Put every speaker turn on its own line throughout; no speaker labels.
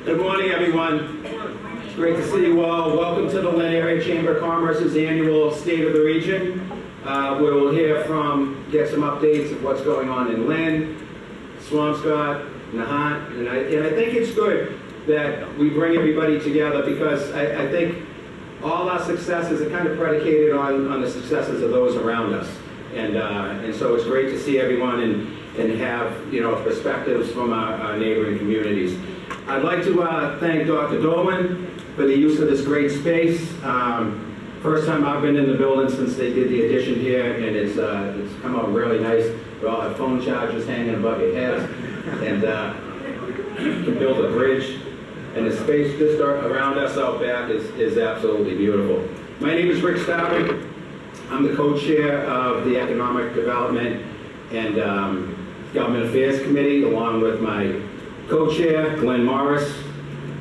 Good morning, everyone. It's great to see you all. Welcome to the Lynn Area Chamber of Commerce's annual State of the Region, where we'll get some updates of what's going on in Lynn, Swampscott, Nahant, and I think it's good that we bring everybody together because I think all our successes are kind of predicated on the successes of those around us, and so it's great to see everyone and have perspectives from our neighboring communities. I'd like to thank Dr. Dolan for the use of this great space. First time I've been in the building since they did the addition here, and it's come out really nice. We all have phone chargers hanging above your heads, and you can build a bridge. And the space just around us out back is absolutely beautiful. My name is Rick Starvin. I'm the co-chair of the Economic Development and Government Affairs Committee, along with my co-chair, Glenn Morris,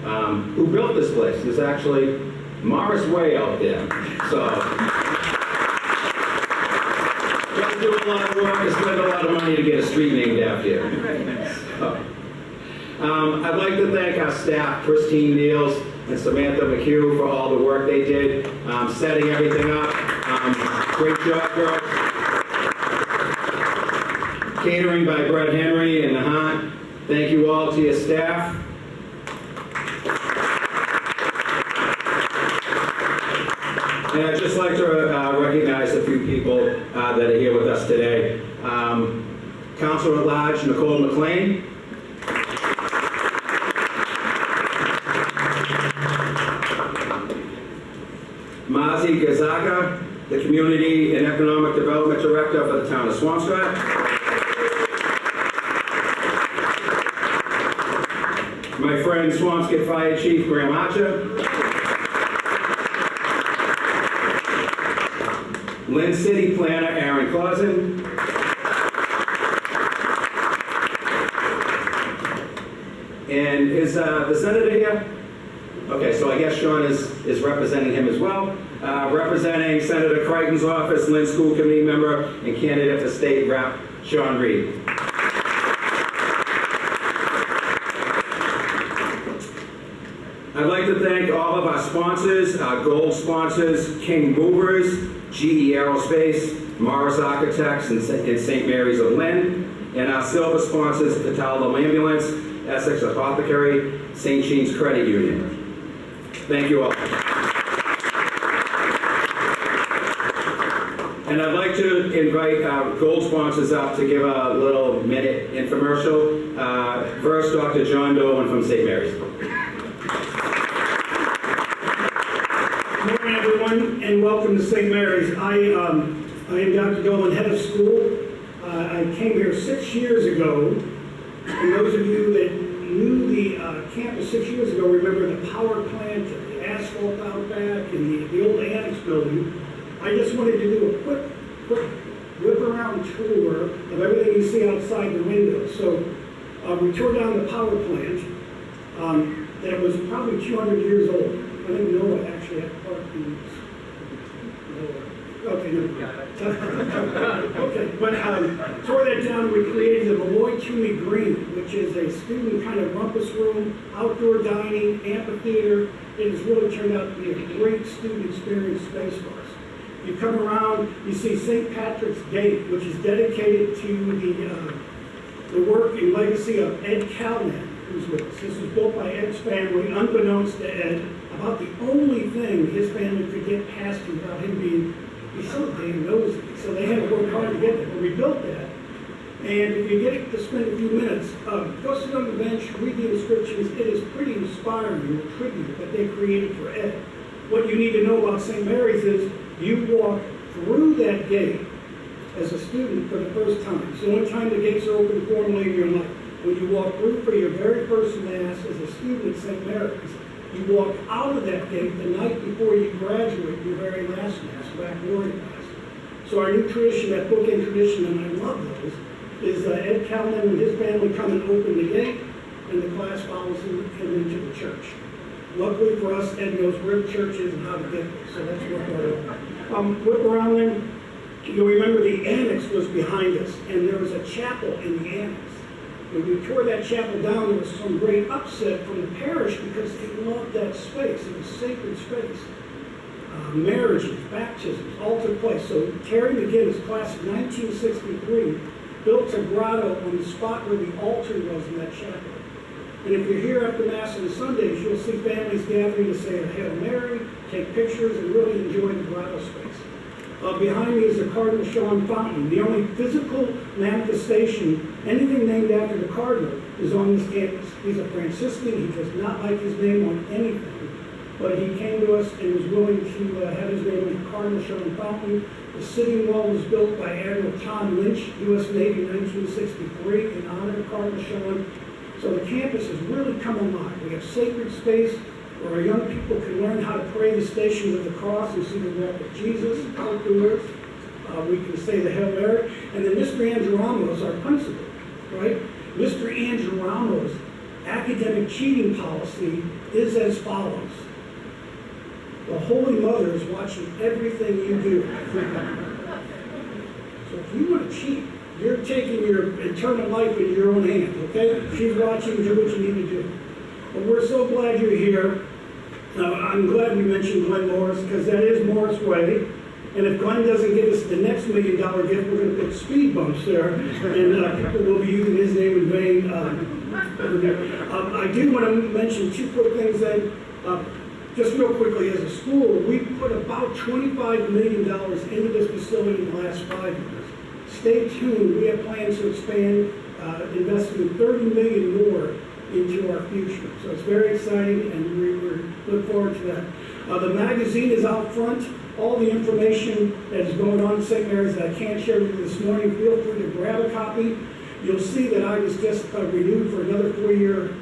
who built this place. There's actually Morris Way out there. So, just do a lot of work and spend a lot of money to get a street named after you. I'd like to thank our staff, Christine Niels and Samantha McHugh, for all the work they did, setting everything up. Great job, girls. Catering by Brett Henry and Nahant. Thank you all to your staff. And I'd just like to recognize a few people that are here with us today. Councilor at Large Nicole McLean. Mazi Gazaga, the Community and Economic Development Director for the town of Swampscott. My friend Swampscott Fire Chief Graham Archer. Lynn City Planner Aaron Clausen. And is the Senator here? Okay, so I guess Sean is representing him as well. Representing Senator Crichton's office, Lynn School Committee member and candidate for State Rep, Sean Reed. I'd like to thank all of our sponsors, our gold sponsors, King Movers, GE Aerospace, Morris Architects, and St. Mary's of Lynn, and our silver sponsors, Cowdell Ambulance, Essex Apothecary, St. Jean's Credit Union. Thank you all. And I'd like to invite our gold sponsors up to give a little minute infomercial. First, Dr. John Dolan from St. Mary's.
Good morning, everyone, and welcome to St. Mary's. I am Dr. Dolan, head of school. I came here 6 years ago, and those of you that knew the campus 6 years ago remember the power plant, the asphalt out back, and the old annex building. I just wanted to do a quick whip around tour of everything you see outside the window. So we tore down the power plant that was probably 200 years old. I think Noah actually had part in okay, no. Okay, but tore that down. We created the Malloy Toomey Green, which is a student kind of rumpus room, outdoor dining, amphitheater. It has really turned out to be a great student experience space for us. You come around, you see St. Patrick's Gate, which is dedicated to the work and legacy of Ed Calnan, who's with us. This was built by Ed's family, unbeknownst to Ed, about the only thing his family could get past him without him being so damn nosy. So they had to work hard to get there. But we built that. And if you get to spend a few minutes, go sit on the bench, read the inscriptions. It is pretty inspiring, the tribute that they created for Ed. What you need to know about St. Mary's is you walk through that gate as a student for the first time. It's the only time the gates are open formally in your life. When you walk through for your very first Mass as a student at St. Mary's, you walk out of that gate the night before you graduate your very last Mass, baccalaureate Mass. So our new tradition, that bookend tradition, and I love those, is Ed Calnan and his family come and open the gate, and the class follows him into the church. Luckily for us, Ed knows where the church is and how to get there, so that's what we're doing. Whip around then, you'll remember the annex was behind us, and there was a chapel in the annex. When we tore that chapel down, there was some great upset from the parish because they loved that space. It was sacred space. Marriages, baptisms, all took place. So Terry McGinnis, class of 1963, built a grotto on the spot where the altar was in that chapel. And if you're here after Mass on Sundays, you'll see families gathering to say a Hail Mary, take pictures, and really enjoy the grotto space. Behind me is the Cardinal Sean Fountain. The only physical manifestation, anything named after the Cardinal, is on this campus. He's a Franciscan. He does not like his name on anything. But he came to us and was willing to have his name on the Cardinal Sean Fountain. The sitting wall was built by Admiral Tom Lynch, U.S. Navy, 1963, in honor of Cardinal Sean. So the campus has really come alive. We have sacred space where our young people can learn how to pray the Stations of the Cross and see the wreck of Jesus outdoors. We can say the Hail Mary. And then Mr. Andrew Ramos, our principal, right? Mr. Andrew Ramos' academic cheating policy is as follows. The Holy Mother is watching everything you do. So if you want to cheat, you're taking your eternal life in your own hands, okay? She's watching, do what you need to do. Well, we're so glad you're here. I'm glad we mentioned Glenn Morris, because that is Morris Way. And if Glenn doesn't give us the next $1 million gift, we're going to put speed bumps there, and people will be using his name in vain over there. I do want to mention two quick things then. Just real quickly, as a school, we put about $25 million into this facility in the last 5 years. Stay tuned. We have plans to expand, investing $30 million more into our future. So it's very exciting, and we look forward to that. The magazine is out front. All the information that is going on in St. Mary's that I can't share with you this morning, feel free to grab a copy. You'll see that I was just renewed for another 4-year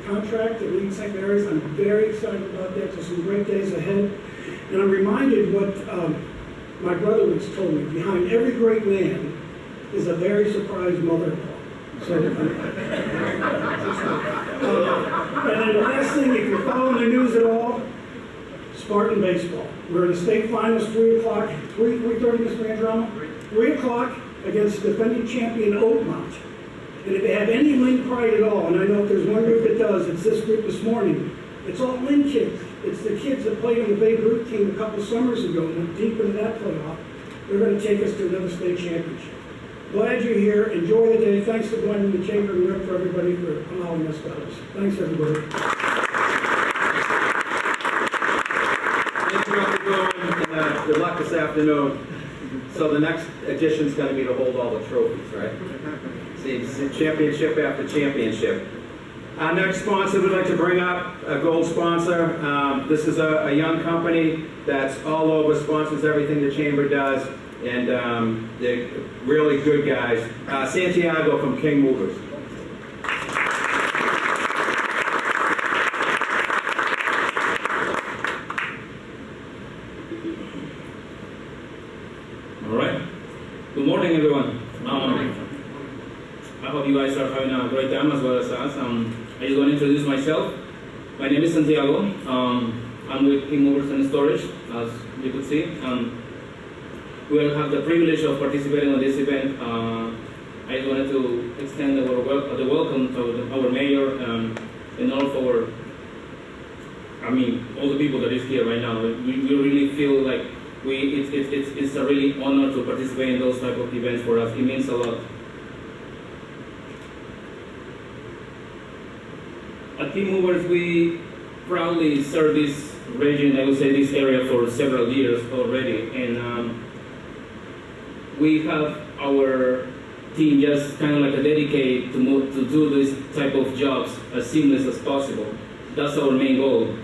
contract at Lead St. Mary's. I'm very excited about that. There's some great days ahead. And I'm reminded what my brother once told me. Behind every great man is a very surprised mother-in-law. So, and then the last thing, if you're following the news at all, Spartan baseball. We're in the state finals, 3 o'clock, 3:30, Mr. Andromeda? 3 o'clock against defending champion Oakmont. And if they have any Lynn pride at all, and I know if there's one group that does, it's this group this morning, it's all Lynn kids. It's the kids that played on the Babe Ruth team a couple summers ago and went deep into that playoff. They're going to take us to another state championship. Glad you're here. Enjoy the day. Thanks to Glenn and the Chamber and Rick for everybody for allowing us to host. Thanks, everybody.
Thank you, everyone, and good luck this afternoon. So the next edition is going to be to hold all the trophies, right? See, championship after championship. Our next sponsor we'd like to bring up, a gold sponsor. This is a young company that's all over, sponsors everything the Chamber does, and they're really good guys. Santiago from King Movers.
All right. Good morning, everyone. I hope you guys are having a great time as well as us. I just want to introduce myself. My name is Santiago. I'm with King Movers and Storage, as you could see. We will have the privilege of participating on this event. I just wanted to extend the welcome to our mayor and all of our, all the people that is here right now. We really feel like it's a really honor to participate in those type of events for us. It means a lot. At King Movers, we proudly serve this region, I would say this area, for several years already. And we have our team just kind of like a dedicated to do this type of jobs as seamless as possible. That's our main goal.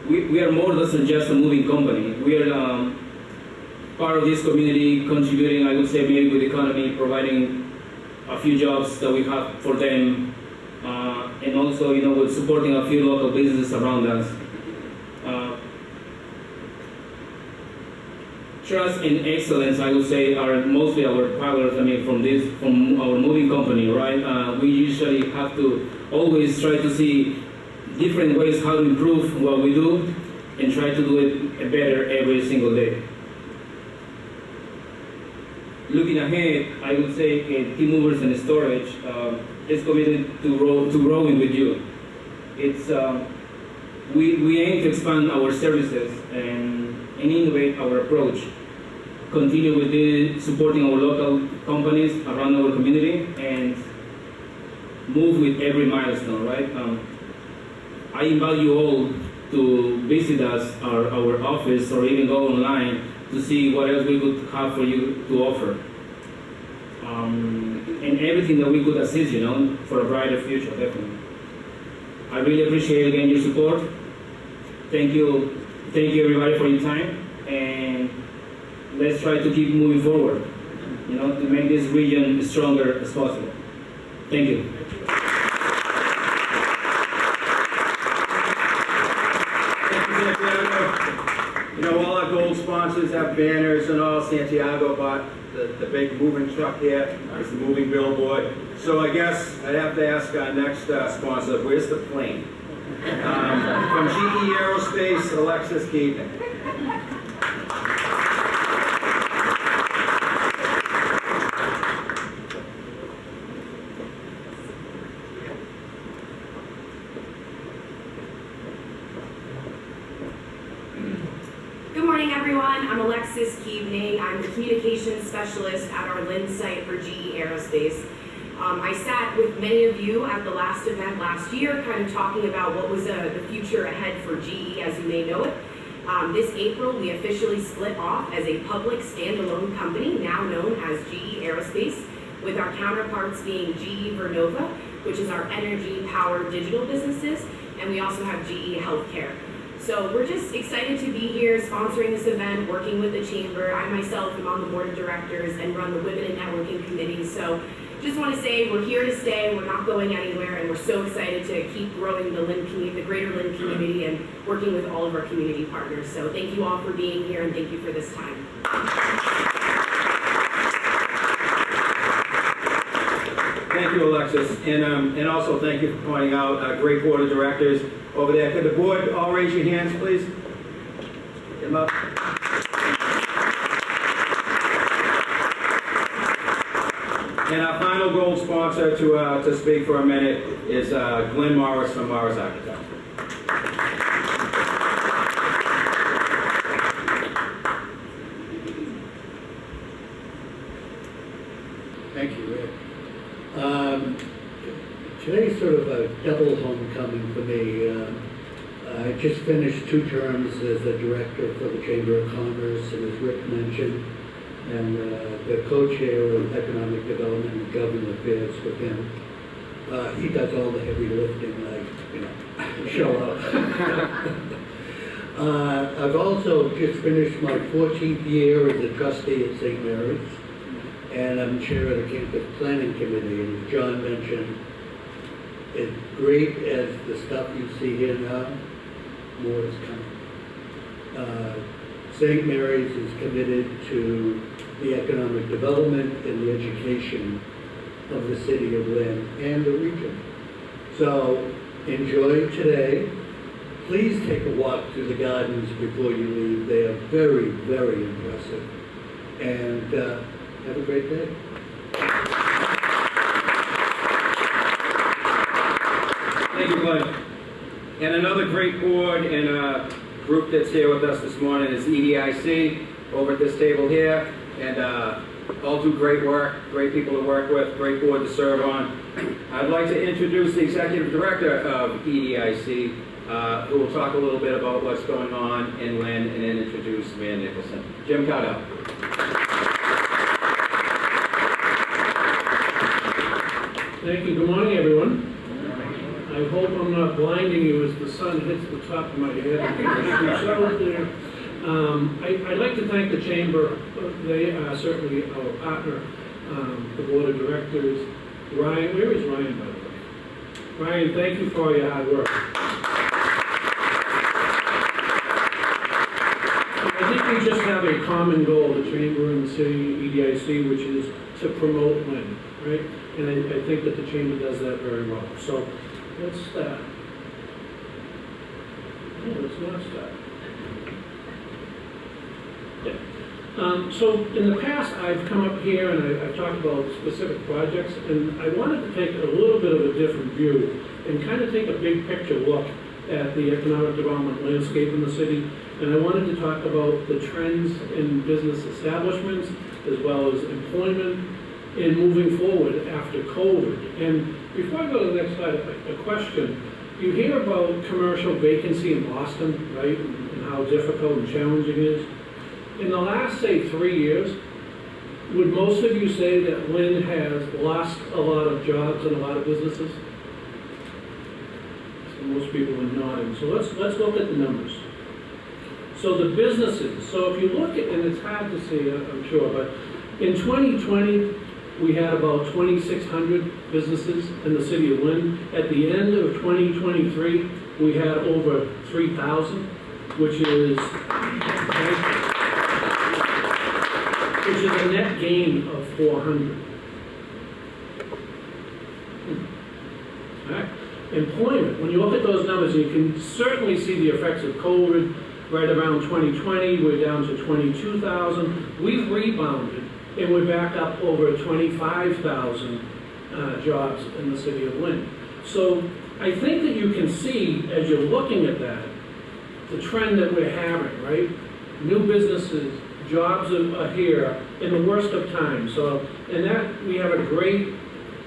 We are more than just a moving company. We are part of this community, contributing, I would say, maybe with the economy, providing a few jobs that we have for them, and also, with supporting a few local businesses around us. Trust and excellence, I would say, are mostly our pillars. From our moving company, right? We usually have to always try to see different ways how to improve what we do and try to do it better every single day. looking ahead, I would say Team Movers and Storage is committed to growing with you. It's we aim to expand our services and innovate our approach. Continue with supporting our local companies around our community and move with every milestone, right? I invite you all to visit us, our office, or even go online to see what else we could have for you to offer. And everything that we could assist, for a brighter future, definitely. I really appreciate again your support. Thank you everybody for your time, and let's try to keep moving forward, to make this region stronger as possible. Thank you.
All our gold sponsors have banners and all. Santiago bought the big moving truck here. It's the moving billboard. So I guess I'd have to ask our next sponsor, where's the plane? From GE Aerospace, Alexis Keaton.
Good morning, everyone. I'm Alexis Keating. I'm the communications specialist at our Lynn site for GE Aerospace. I sat with many of you at the last event last year, kind of talking about what was the future ahead for GE as you may know it. This April, we officially split off as a public standalone company, now known as GE Aerospace, with our counterparts being GE Vernova, which is our energy, power, digital businesses, and we also have GE Healthcare. So we're just excited to be here sponsoring this event, working with the Chamber. I myself am on the board of directors and run the Women in Networking Committee. So just want to say we're here to stay, we're not going anywhere, and we're so excited to keep growing the Lynn community, the greater Lynn community, and working with all of our community partners. So thank you all for being here, and thank you for this time.
Thank you, Alexis, and also thank you for pointing out a great board of directors over there. Could the board all raise your hands, please? Get them up. And our final gold sponsor to speak for a minute is Glenn Morris from Morris Architects.
Thank you, Rick. Today's sort of a double homecoming for me. I just finished 2 terms as a director for the Chamber of Commerce, and as Rick mentioned, and the co-chair of Economic Development and Government Affairs with him. He does all the heavy lifting, like, show up. I've also just finished my 14th year as a trustee at St. Mary's, and I'm chair of the Campus Planning Committee. And as John mentioned, as great as the stuff you see here now, more is coming. St. Mary's is committed to the economic development and the education of the city of Lynn and the region. So enjoy today. Please take a walk through the gardens before you leave. They are very, very impressive. And have a great day.
Thank you, Glenn. And another great board and a group that's here with us this morning is EDIC over at this table here. And all do great work, great people to work with, great board to serve on. I'd like to introduce the executive director of EDIC, who will talk a little bit about what's going on in Lynn, and then introduce Mayor Nicholson. Jim Cowdell.
Thank you. Good morning, everyone. I hope I'm not blinding you as the sun hits the top of my head. I'd like to thank the Chamber. They are certainly our partner, the Board of Directors. Ryan, where is Ryan, by the way? Ryan, thank you for your hard work. I think we just have a common goal, the Chamber and the City EDIC, which is to promote Lynn, right? And I think that the Chamber does that very well. So let's start. No, let's not start. Yeah. So in the past, I've come up here and I've talked about specific projects, and I wanted to take a little bit of a different view and kind of take a big picture look at the economic development landscape in the city. And I wanted to talk about the trends in business establishments as well as employment and moving forward after COVID. And before I go to the next slide, a question. You hear about commercial vacancy in Boston, right, and how difficult and challenging it is. In the last, say, 3 years, would most of you say that Lynn has lost a lot of jobs and a lot of businesses? So most people are nodding. So let's look at the numbers. So the businesses, so if you look at, and it's hard to see, I'm sure, but in 2020, we had about 2,600 businesses in the city of Lynn. At the end of 2023, we had over 3,000, which is a net gain of 400. All right. Employment, when you look at those numbers, you can certainly see the effects of COVID. Right around 2020, we're down to 22,000. We've rebounded, and we're back up over 25,000 jobs in the city of Lynn. So I think that you can see, as you're looking at that, the trend that we're having, right? New businesses, jobs are here in the worst of times. So, and that, we have a great,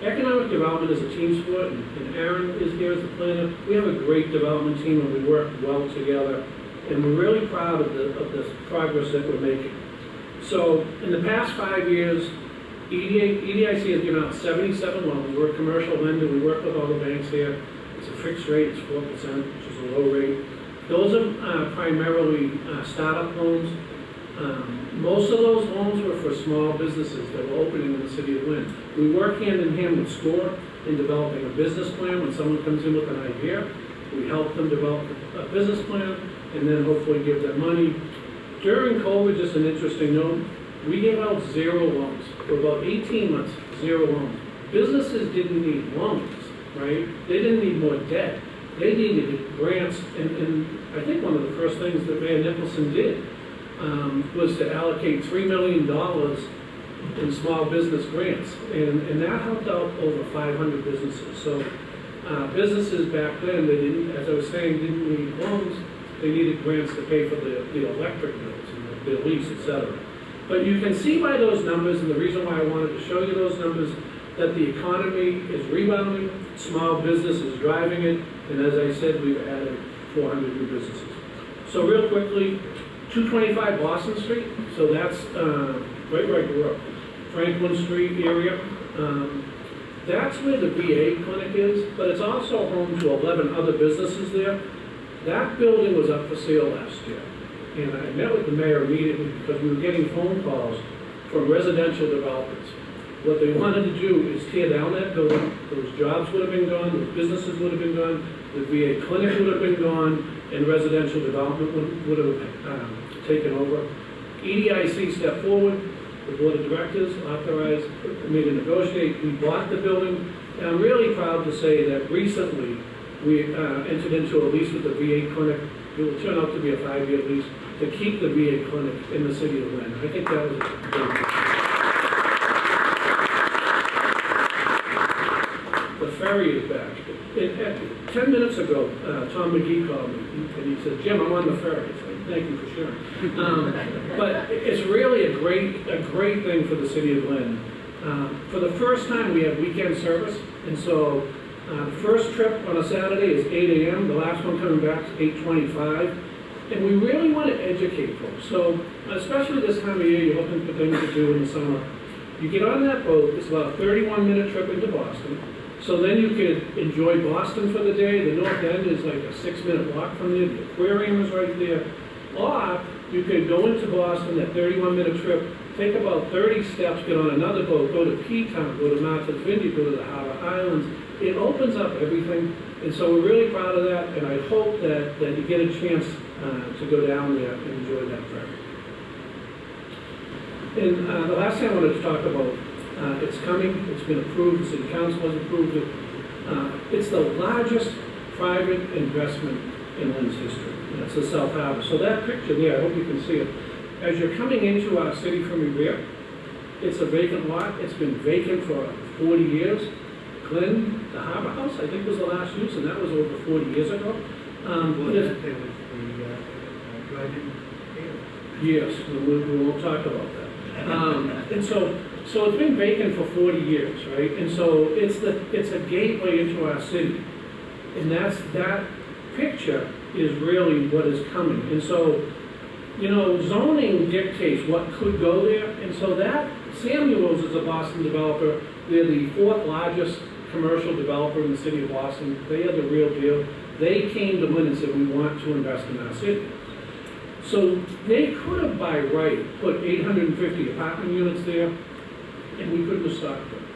economic development is a team sport, and Aaron is here as the planner. We have a great development team, and we work well together. And we're really proud of the progress that we're making. So in the past 5 years, EDIC has given out 77 loans. We're a commercial lender. We work with all the banks here. It's a fixed rate. It's 4%, which is a low rate. Those are primarily startup loans. Most of those loans were for small businesses that were opening in the city of Lynn. We work hand in hand with SCORE in developing a business plan. When someone comes in with an idea, we help them develop a business plan and then hopefully give them money. During COVID, just an interesting note, we gave out 0 loans. For about 18 months, 0 loans. Businesses didn't need loans, right? They didn't need more debt. They needed grants, and I think one of the first things that Mayor Nicholson did was to allocate $3 million in small business grants, and that helped out over 500 businesses. So businesses back then, they didn't, as I was saying, didn't need loans. They needed grants to pay for the electric bills and the lease, etc. But you can see by those numbers, and the reason why I wanted to show you those numbers, that the economy is rebounding, small business is driving it, and as I said, we've added 400 new businesses. So real quickly, 225 Boston Street, so that's right where I grew up, Franklin Street area. That's where the VA clinic is, but it's also home to 11 other businesses there. That building was up for sale last year, and I met with the mayor immediately because we were getting phone calls from residential developers. What they wanted to do is tear down that building. Those jobs would have been gone, those businesses would have been gone, the VA clinic would have been gone, and residential development would have taken over. EDIC stepped forward, the board of directors authorized me to negotiate. We bought the building, and I'm really proud to say that recently we entered into a lease with the VA clinic. It will turn out to be a 5-year lease to keep the VA clinic in the city of Lynn. I think that was great. The ferry is back. 10 minutes ago, Tom McGee called me, and he said, "Jim, I'm on the ferry." I said, "Thank you for sharing." But it's really a great thing for the city of Lynn. For the first time, we have weekend service, and so the first trip on a Saturday is 8 a.m. The last one coming back is 8:25. And we really want to educate folks. So, especially this time of year, you're looking for things to do in the summer. You get on that boat, it's about a 31-minute trip into Boston. So then you could enjoy Boston for the day. The North End is like a 6-minute walk from there. The aquarium is right there. Or you could go into Boston, that 31-minute trip, take about 30 steps, get on another boat, go to P-Town, go to Martha's Vineyard, go to the Harbor Islands. It opens up everything. And so we're really proud of that, and I hope that you get a chance to go down there and enjoy that trip. And the last thing I wanted to talk about, it's coming, it's been approved, the city council has approved it. It's the largest private investment in Lynn's history. That's the South Harbor. So that picture there, I hope you can see it. as you're coming into our city from Revere, it's a vacant lot. It's been vacant for 40 years. Glenn, the Harbor House, I think was the last use, and that was over 40 years ago. Yes, we won't talk about that. And so it's been vacant for 40 years, right? And so it's a gateway into our city. And that picture is really what is coming. And so, you know, zoning dictates what could go there. And so that, Samuel's is a Boston developer. They're the 4th largest commercial developer in the city of Boston. They are the real deal. They came to Lynn and said, we want to invest in our city. So they could have by right put 850 apartment units there, and we couldn't have stopped them.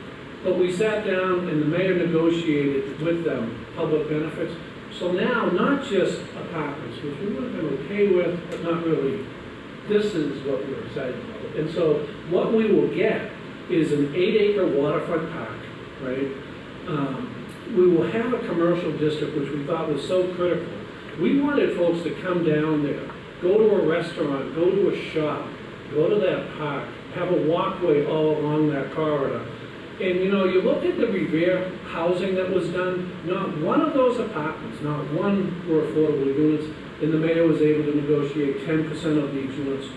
But we sat down and the mayor negotiated with them public benefits. So now, not just apartments, which we would have been okay with, but not really. This is what we're excited about. And so what we will get is an 8-acre waterfront park, right? We will have a commercial district, which we thought was so critical. We wanted folks to come down there, go to a restaurant, go to a shop, go to that park, have a walkway all along that corridor. And you know, you look at the Revere housing that was done, not one of those apartments, not one were affordable units, and the mayor was able to negotiate 10% of these units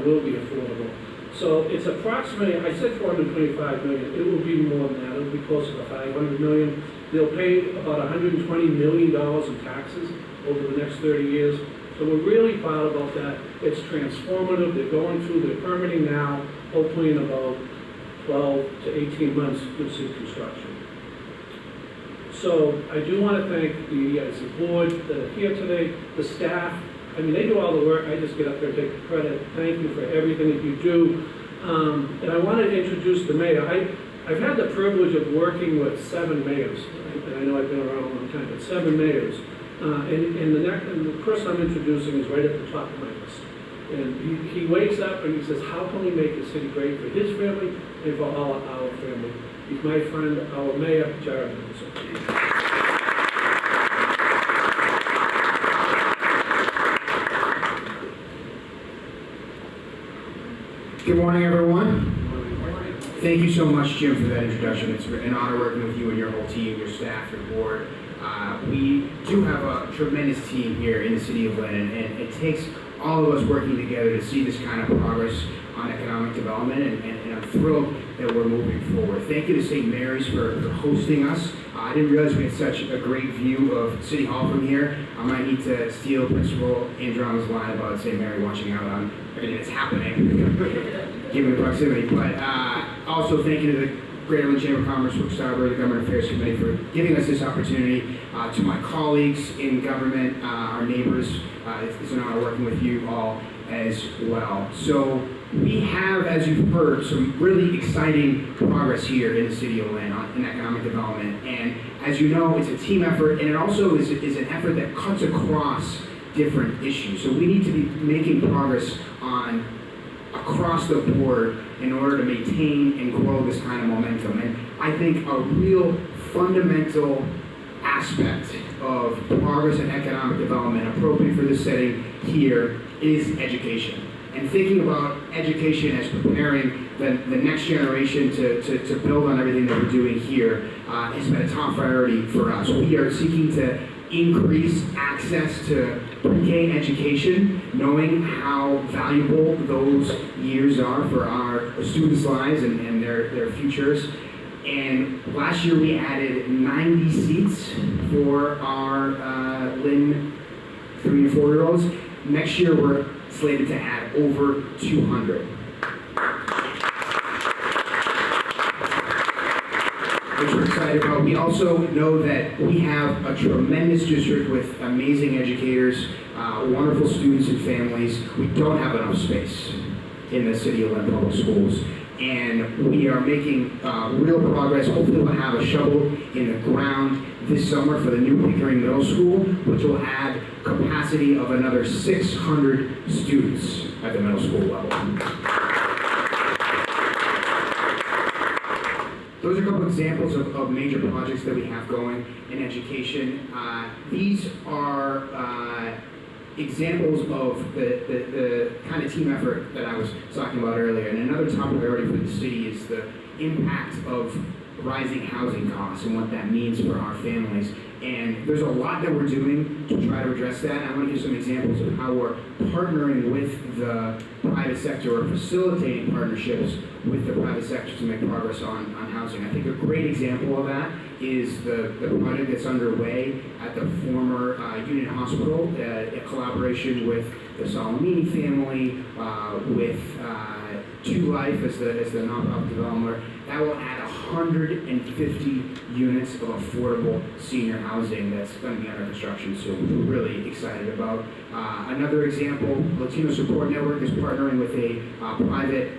will be affordable. So it's approximately, I said 425 million, it will be more than that, it will be closer to 500 million. They'll pay about $120 million in taxes over the next 30 years. So we're really proud about that. It's transformative. They're going through the permitting now, hopefully in about 12 to 18 months you'll see construction. So I do want to thank the board that are here today, the staff. I mean, they do all the work. I just get up there and take the credit. Thank you for everything that you do. And I wanted to introduce the mayor. I've had the privilege of working with 7 mayors, and I know I've been around a long time, but 7 mayors. And the person I'm introducing is right at the top of my list. And he wakes up and he says, how can we make the city great for his family and for all of our family? He's my friend, our mayor, Jared Nicholson.
Good morning, everyone. Thank you so much, Jim, for that introduction. It's an honor working with you and your whole team, your staff, your board. We do have a tremendous team here in the city of Lynn, and it takes all of us working together to see this kind of progress on economic development, and I'm thrilled that we're moving forward. Thank you to St. Mary's for hosting us. I didn't realize we had such a great view of City Hall from here. I might need to steal Principal Androm's line about St. Mary watching out on everything that's happening, given the proximity. But also thank you to the Greater Lynn Chamber of Commerce, Brooke Stauber, the Government Affairs Committee for giving us this opportunity. To my colleagues in government, our neighbors, it's an honor working with you all as well. So we have, as you've heard, some really exciting progress here in the city of Lynn in economic development. And as you know, it's a team effort, and it also is an effort that cuts across different issues. So we need to be making progress on across the board in order to maintain and grow this kind of momentum. And I think a real fundamental aspect of progress and economic development appropriate for this setting here is education. And thinking about education as preparing the next generation to build on everything that we're doing here has been a top priority for us. We are seeking to increase access to pre-K education, knowing how valuable those years are for our students' lives and their futures. And last year we added 90 seats for our Lynn 3 and 4-year-olds. Next year we're slated to add over 200. Which we're excited about. We also know that we have a tremendous district with amazing educators, wonderful students and families. We don't have enough space in the City of Lynn Public Schools. And we are making real progress. Hopefully we'll have a shovel in the ground this summer for the new Pickering Middle School, which will add capacity of another 600 students at the middle school level. Those are a couple examples of major projects that we have going in education. These are
examples of the kind of team effort that I was talking about earlier. And another top priority for the city is the impact of rising housing costs and what that means for our families. And there's a lot that we're doing to try to address that. I want to give some examples of how we're partnering with the private sector or facilitating partnerships with the private sector to make progress on housing. I think a great example of that is the project that's underway at the former Union Hospital, a collaboration with the Salamini family, with Two Life as the nonprofit developer. That will add 150 units of affordable senior housing that's going to be under construction, so we're really excited about. Another example, Latino Support Network is partnering with a private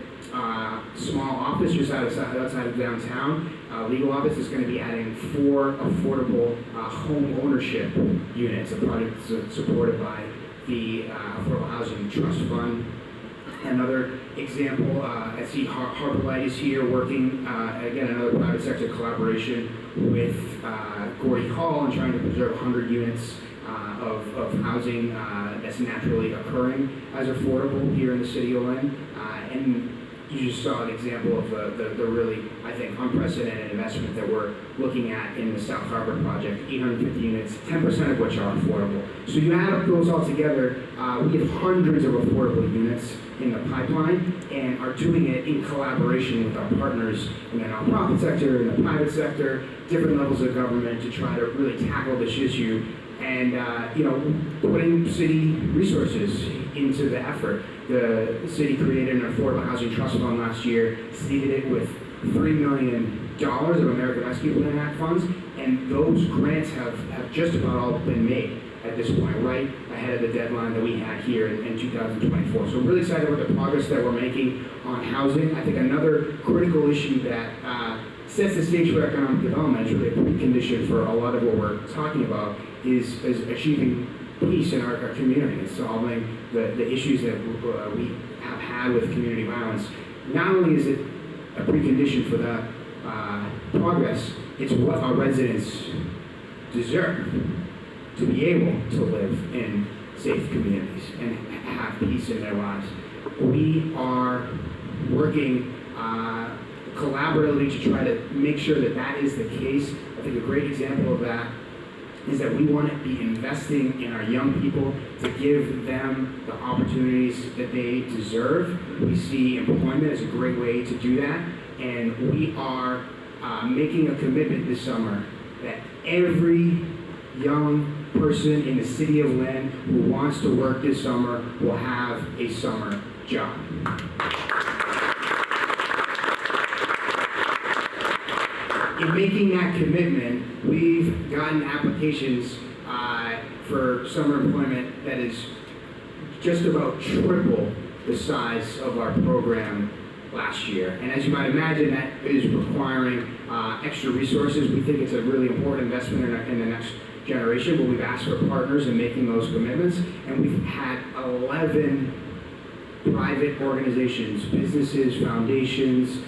small office just outside of downtown. Legal office is going to be adding 4 affordable home ownership units, a project supported by the Affordable Housing Trust Fund. Another example, I see Harbor Light is here working, again, another private sector collaboration with Gordy Hall and trying to preserve 100 units of housing that's naturally occurring as affordable here in the city of Lynn. And you just saw an example of the really, I think, unprecedented investment that we're looking at in the South Harbor project, 850 units, 10% of which are affordable. So you add up those all together, we have hundreds of affordable units in the pipeline and are doing it in collaboration with our partners in the nonprofit sector, in the private sector, different levels of government to try to really tackle this issue and, putting city resources into the effort. The city created an Affordable Housing Trust Fund last year, seeded it with $3 million of American Rescue Plan Act funds, and those grants have just about all been made at this point, right ahead of the deadline that we had here in 2024. So we're really excited about the progress that we're making on housing. I think another critical issue that sets the stage for economic development, is really a precondition for a lot of what we're talking about, is achieving peace in our community and solving the issues that we have had with community violence. Not only is it a precondition for that progress, it's what our residents deserve, to be able to live in safe communities and have peace in their lives. We are working collaboratively to try to make sure that that is the case. I think a great example of that is that we want to be investing in our young people to give them the opportunities that they deserve. We see employment as a great way to do that, and we are making a commitment this summer that every young person in the city of Lynn who wants to work this summer will have a summer job. In making that commitment, we've gotten applications for summer employment that is just about triple the size of our program last year. And as you might imagine, that is requiring extra resources. We think it's a really important investment in the next generation, but we've asked for partners in making those commitments, and we've had 11 private organizations, businesses, foundations,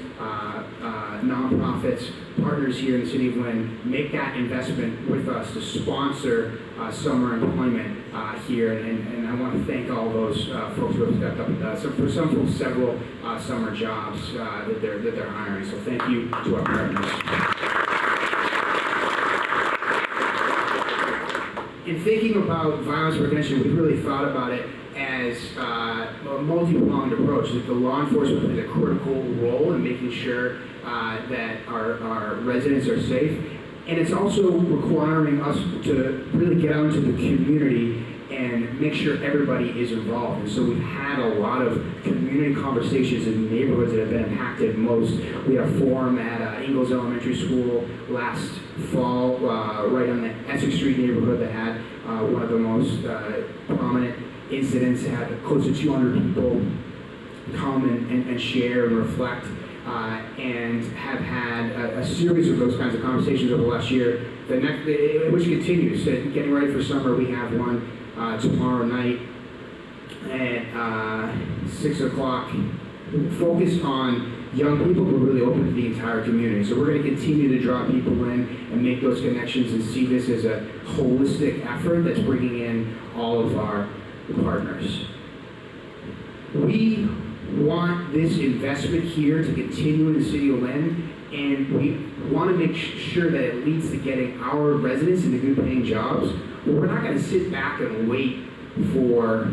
nonprofits, partners here in the city of Lynn make that investment with us to sponsor summer employment here, and I want to thank all those folks who have stepped up. So for some folks, several summer jobs that they're hiring. So thank you to our partners. In thinking about violence prevention, we've really thought about it as a multi-pronged approach. That the law enforcement plays a critical role in making sure that our residents are safe, and it's also requiring us to really get out into the community and make sure everybody is involved. And so we've had a lot of community conversations in neighborhoods that have been impacted most. We had a forum at Ingalls Elementary School last fall, right on the Essex Street neighborhood, that had one of the most prominent incidents. It had close to 200 people come and share and reflect, and have had a series of those kinds of conversations over the last year, which continues. Getting ready for summer, we have one tomorrow night at 6 o'clock, focused on young people, but really open to the entire community. So we're going to continue to draw people in and make those connections and see this as a holistic effort that's bringing in all of our partners. We want this investment here to continue in the city of Lynn, and we want to make sure that it leads to getting our residents into good paying jobs. But we're not going to sit back and wait for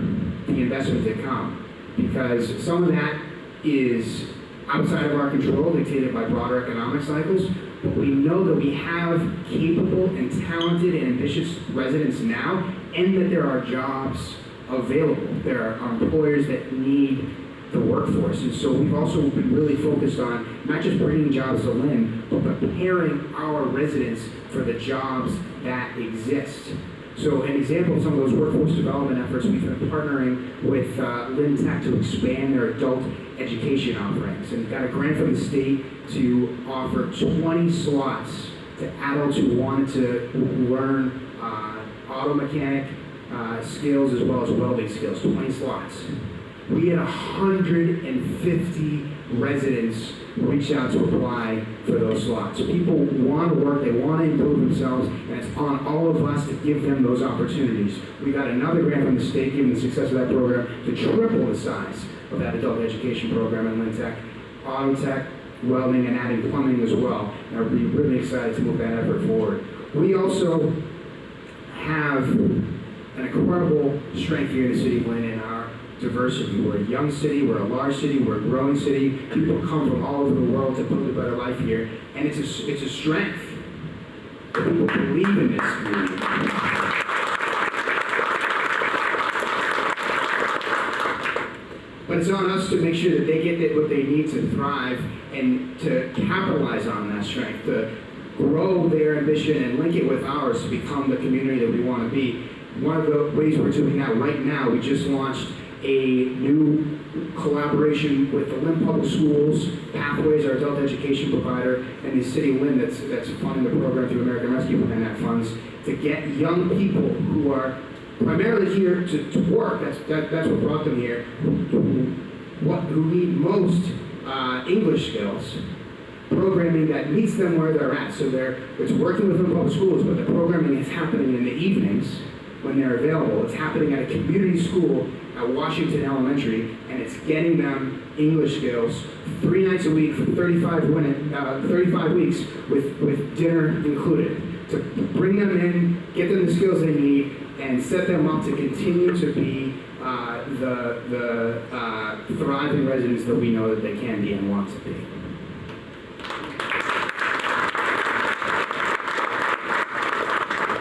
the investment to come, because some of that is outside of our control, dictated by broader economic cycles. But we know that we have capable and talented and ambitious residents now, and that there are jobs available. There are employers that need the workforce. And so we've also been really focused on not just bringing jobs to Lynn, but preparing our residents for the jobs that exist. So an example of some of those workforce development efforts, we've been partnering with Lynn Tech to expand their adult education offerings, and got a grant from the state to offer 20 slots to adults who wanted to learn auto mechanic skills as well as welding skills, 20 slots. We had 150 residents reach out to apply for those slots. People want to work, they want to improve themselves, and it's on all of us to give them those opportunities. We got another grant from the state, given the success of that program, to triple the size of that adult education program in Lynn Tech, auto tech, welding, and adding plumbing as well. And we're really excited to move that effort forward. We also have an incredible strength here in the city of Lynn in our diversity. We're a young city, we're a large city, we're a growing city. People come from all over the world to build a better life here, and it's a strength. People believe in this community. But it's on us to make sure that they get what they need to thrive and to capitalize on that strength, to grow their ambition and link it with ours to become the community that we want to be. One of the ways we're doing that right now, we just launched a new collaboration with the Lynn Public Schools, Pathways, our adult education provider, and the city of Lynn that's funding the program through American Rescue Plan Act funds to get young people who are primarily here to work. That's what brought them here. Who need most English skills, programming that meets them where they're at. So it's working with Lynn Public Schools, but the programming is happening in the evenings when they're available. It's happening at a community school at Washington Elementary, and it's getting them English skills 3 nights a week for 35 weeks with dinner included, to bring them in, get them the skills they need, and set them up to continue to be the thriving residents that we know that they can be and want to be.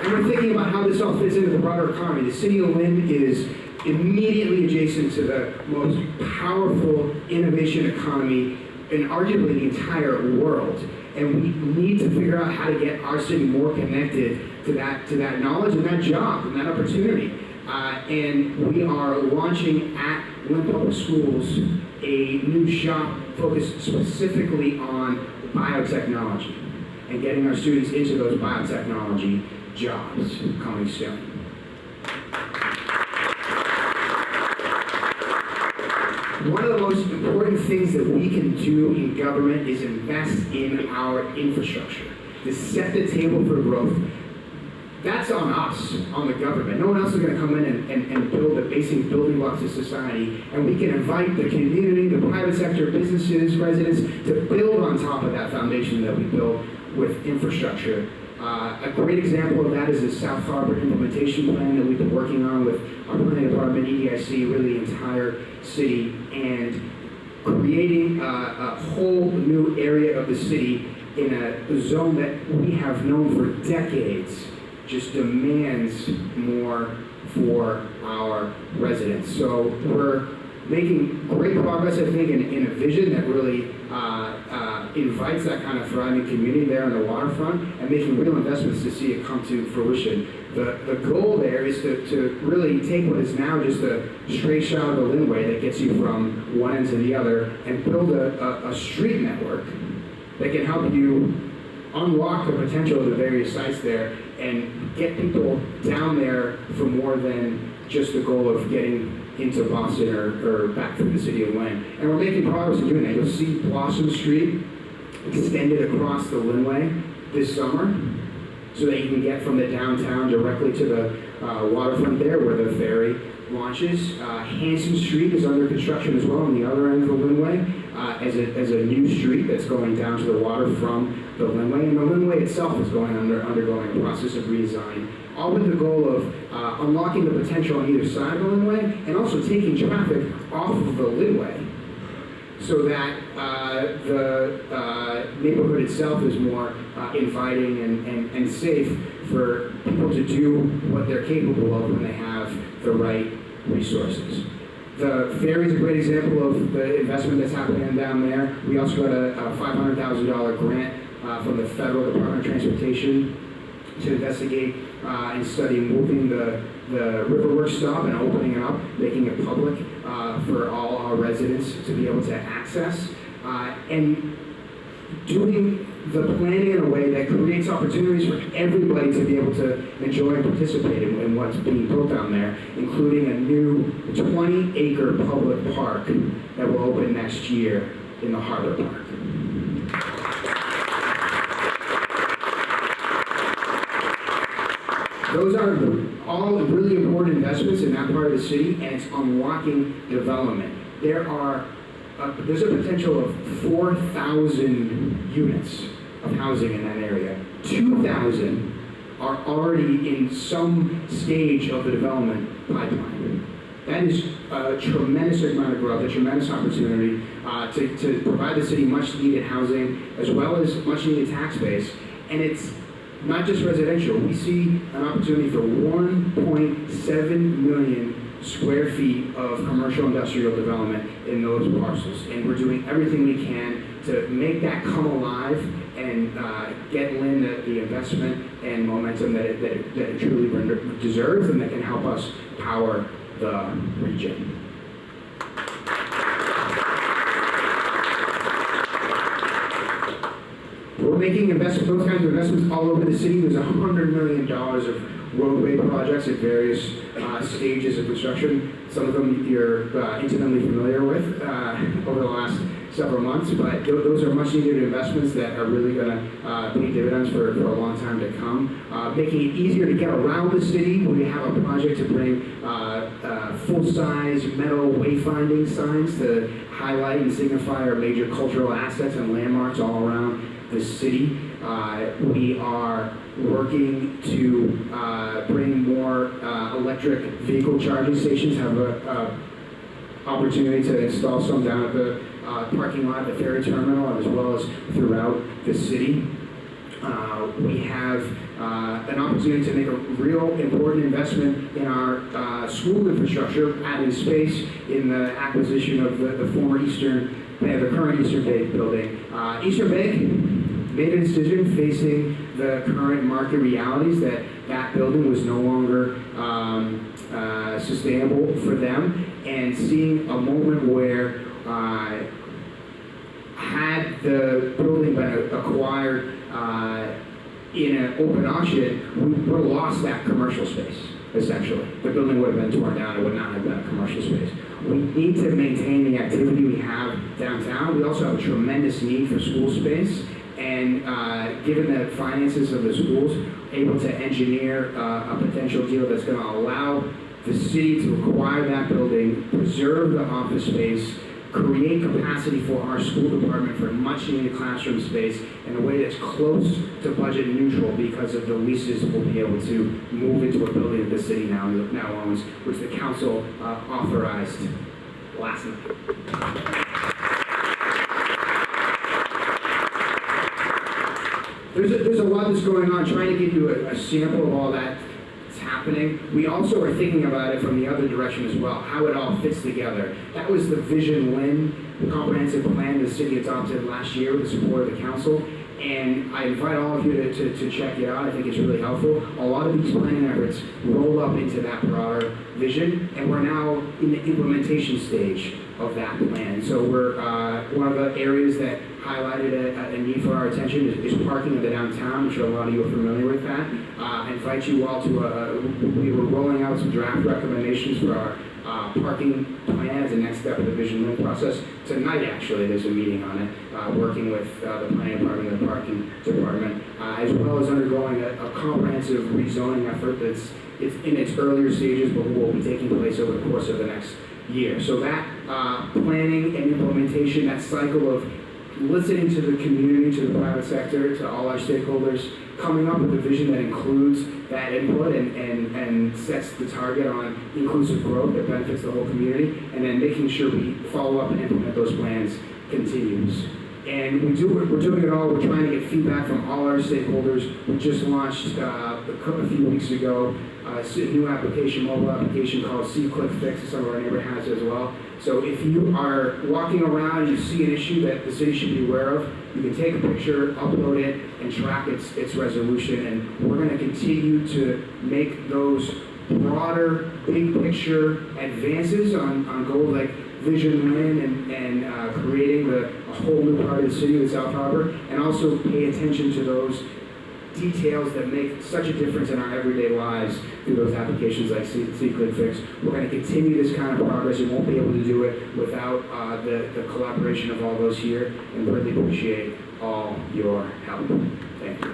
And we're thinking about how this all fits into the broader economy. The city of Lynn is immediately adjacent to the most powerful innovation economy in arguably the entire world. And we need to figure out how to get our city more connected to that knowledge and that job and that opportunity. And we are launching at Lynn Public Schools a new shop focused specifically on biotechnology and getting our students into those biotechnology jobs coming soon. One of the most important things that we can do in government is invest in our infrastructure to set the table for growth. That's on us, on the government. No one else is going to come in and build the basic building blocks of society, and we can invite the community, the private sector, businesses, residents to build on top of that foundation that we built with infrastructure. A great example of that is the South Harbor implementation plan that we've been working on with our planning department, EDIC, really the entire city, and creating a whole new area of the city in a zone that we have known for decades just demands more for our residents. So we're making great progress, I think, in a vision that really invites that kind of thriving community there on the waterfront, and making real investments to see it come to fruition. The goal there is to really take what is now just a straight shot of the Lynnway that gets you from one end to the other, and build a street network that can help you unlock the potential of the various sites there and get people down there for more than just the goal of getting into Boston or back through the city of Lynn. And we're making progress in doing that. You'll see Blossom Street extended across the Lynnway this summer. so that you can get from the downtown directly to the waterfront there where the ferry launches. Hanson Street is under construction as well on the other end of the Linway as a new street that's going down to the water from the Linway. And the Linway itself is undergoing a process of redesign, all with the goal of unlocking the potential on either side of the Linway and also taking traffic off of the Linway so that the neighborhood itself is more inviting and safe for people to do what they're capable of when they have the right resources. The ferry is a great example of the investment that's happening down there. We also got a $500,000 grant from the Federal Department of Transportation to investigate and study moving the Riverworks stop and opening it up, making it public for all our residents to be able to access, and doing the planning in a way that creates opportunities for everybody to be able to enjoy and participate in what's being built down there, including a new 20-acre public park that will open next year in the Harbor Park. Those are all really important investments in that part of the city, and it's unlocking development. There's a potential of 4,000 units of housing in that area. 2,000 are already in some stage of the development pipeline. That is a tremendous amount of growth, a tremendous opportunity to provide the city much needed housing as well as much needed tax base. And it's not just residential. We see an opportunity for 1.7 million square feet of commercial industrial development in those parcels. And we're doing everything we can to make that come alive and get Lynn the investment and momentum that it truly deserves and that can help us power the region. We're making investments, those kinds of investments all over the city. There's $100 million of roadway projects at various stages of construction. Some of them you're intimately familiar with over the last several months, but those are much needed investments that are really going to pay dividends for a long time to come. Making it easier to get around the city. We have a project to bring full-size metal wayfinding signs to highlight and signify our major cultural assets and landmarks all around the city. We are working to bring more electric vehicle charging stations, have an opportunity to install some down at the parking lot at the ferry terminal as well as throughout the city. We have an opportunity to make a real important investment in our school infrastructure, adding space in the acquisition of the former the current Eastern Bay building. Eastern Bay made a decision facing the current market realities that building was no longer sustainable for them, and seeing a moment where had the building been acquired in an open auction, we would have lost that commercial space, essentially. The building would have been torn down, it would not have been a commercial space. We need to maintain the activity we have downtown. We also have a tremendous need for school space, and given the finances of the schools, able to engineer a potential deal that's going to allow the city to acquire that building, preserve the office space, create capacity for our school department for much needed classroom space in a way that's close to budget neutral because of the leases we'll be able to move into a building that the city now owns, which the council authorized last night. There's a lot that's going on, trying to give you a sample of all that happening. We also are thinking about it from the other direction as well, how it all fits together. That was the Vision Lynn, the comprehensive plan the city adopted last year with the support of the council, and I invite all of you to check it out. I think it's really helpful. A lot of these planning efforts roll up into that broader vision, and we're now in the implementation stage of that plan. So we're one of the areas that highlighted a need for our attention is parking in the downtown. I'm sure a lot of you are familiar with that. I invite you all to, we were rolling out some draft recommendations for our parking plan as a next step of the Vision Link process. Tonight, actually, there's a meeting on it, working with the planning department and the parking department, as well as undergoing a comprehensive rezoning effort it's in its earlier stages, but will be taking place over the course of the next year. So that planning and implementation, that cycle of listening to the community, to the private sector, to all our stakeholders, coming up with a vision that includes that input and sets the target on inclusive growth that benefits the whole community, and then making sure we follow up and implement those plans continues. And we're doing it all. We're trying to get feedback from all our stakeholders. We just launched a few weeks ago a new application, mobile application called See Click Fix. Some of our neighbor has it as well. So if you are walking around, you see an issue that the city should be aware of, you can take a picture, upload it, and track its resolution. And we're going to continue to make those broader, big picture advances on goals like Vision Lynn and creating a whole new part of the city of South Harbor, and also pay attention to those details that make such a difference in our everyday lives through those applications like See Click Fix. We're going to continue this kind of progress. We won't be able to do it without the collaboration of all those here, and really appreciate all your help. Thank you.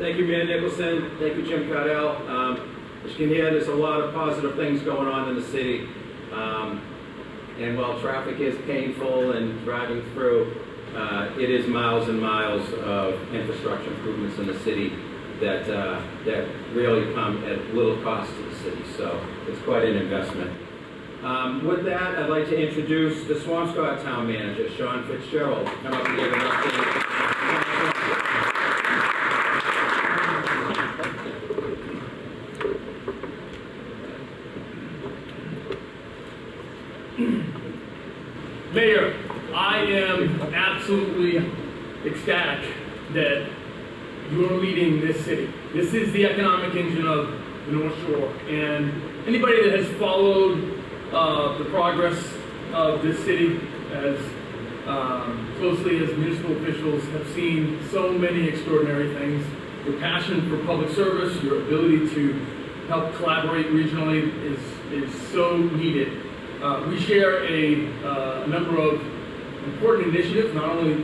Thank you, Mayor Nicholson. Thank you, Jim Cowdell. As you can hear, there's a lot of positive things going on in the city. And while traffic is painful and driving through, it is miles and miles of infrastructure improvements in the city that really come at little cost to the city. So it's quite an investment. With that, I'd like to introduce the Swampscott Town Manager, Sean Fitzgerald. Come up and give an update.
Mayor, I am absolutely ecstatic that you're leading this city. This is the economic engine of the North Shore, and anybody that has followed the progress of this city as closely as municipal officials have seen so many extraordinary things. Your passion for public service, your ability to help collaborate regionally is so needed. We share a number of important initiatives, not only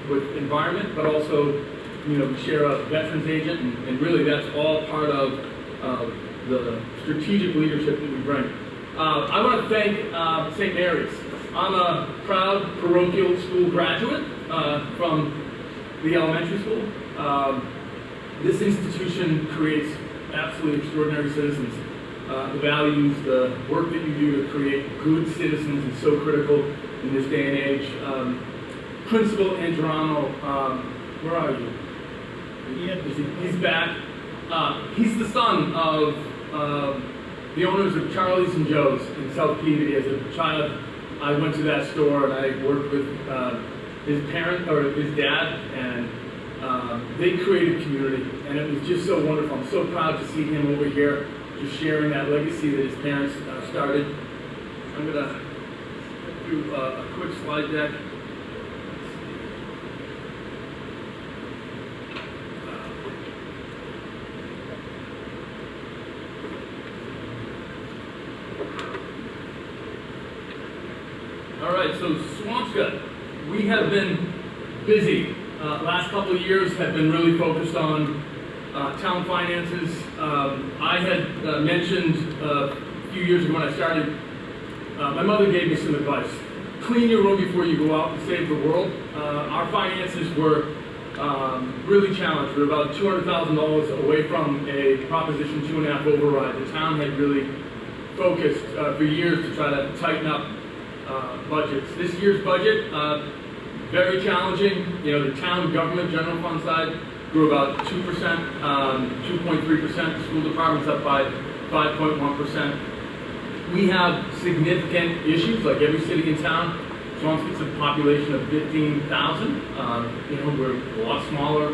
with environment, but also, we share a veterans agent, and really that's all part of the strategic leadership that we bring. I want to thank St. Mary's. I'm a proud parochial school graduate from the elementary school. This institution creates absolutely extraordinary citizens. The values, the work that you do to create good citizens is so critical in this day and age. Principal Angerano, where are you? He's back. He's the son of the owners of Charlie's and Joe's in South Peabody. As a child, I went to that store and I worked with his parent or his dad, and they created community, and it was just so wonderful. I'm so proud to see him over here, just sharing that legacy that his parents started. I'm gonna do a quick slide deck. All right, so Swampscott, we have been busy. Last couple of years have been really focused on town finances. I had mentioned a few years ago when I started, my mother gave me some advice. Clean your room before you go out and save the world. Our finances were really challenged. We were about $200,000 away from a Proposition 2.5 override. The town had really focused for years to try to tighten up budgets. This year's budget, very challenging. The town government general fund side grew about 2%, 2.3%. The school department's up by 5.1%. We have significant issues, like every city in town. Swampscott's a population of 15,000. We're a lot smaller.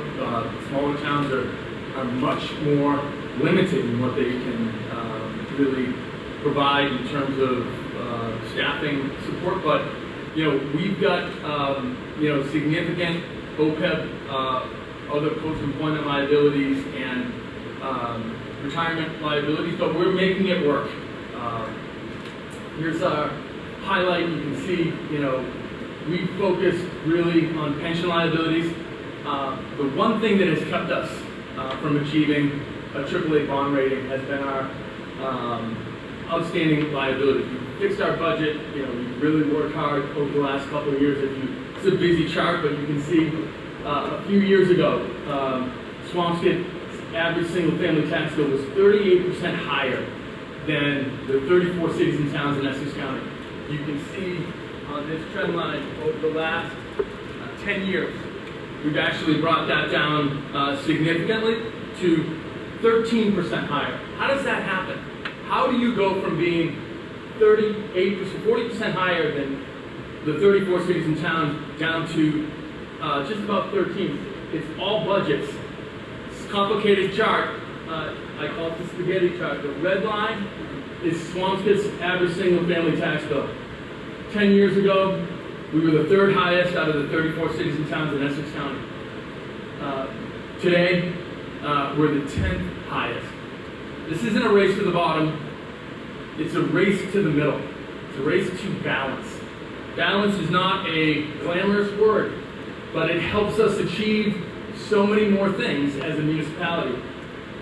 Smaller towns are much more limited in what they can really provide in terms of staffing support. But we've got, significant OPEB, other post-employment liabilities and retirement liabilities, but we're making it work. Here's our highlight. You can see, we focused really on pension liabilities. The one thing that has kept us from achieving a AAA bond rating has been our outstanding liabilities. We fixed our budget. We really worked hard over the last couple of years. It's a busy chart, but you can see a few years ago, Swampscott's average single-family tax bill was 38% higher than the 34 cities and towns in Essex County. You can see on this trend line over the last 10 years, we've actually brought that down significantly to 13% higher. How does that happen? How do you go from being 38%, 40% higher than the 34 cities and towns down to just about 13? It's all budgets. It's a complicated chart. I call it the spaghetti chart. The red line is Swampscott's average single-family tax bill. 10 years ago, we were the third highest out of the 34 cities and towns in Essex County. Today, we're the 10th highest. This isn't a race to the bottom. It's a race to the middle. It's a race to balance. Balance is not a glamorous word, but it helps us achieve so many more things as a municipality.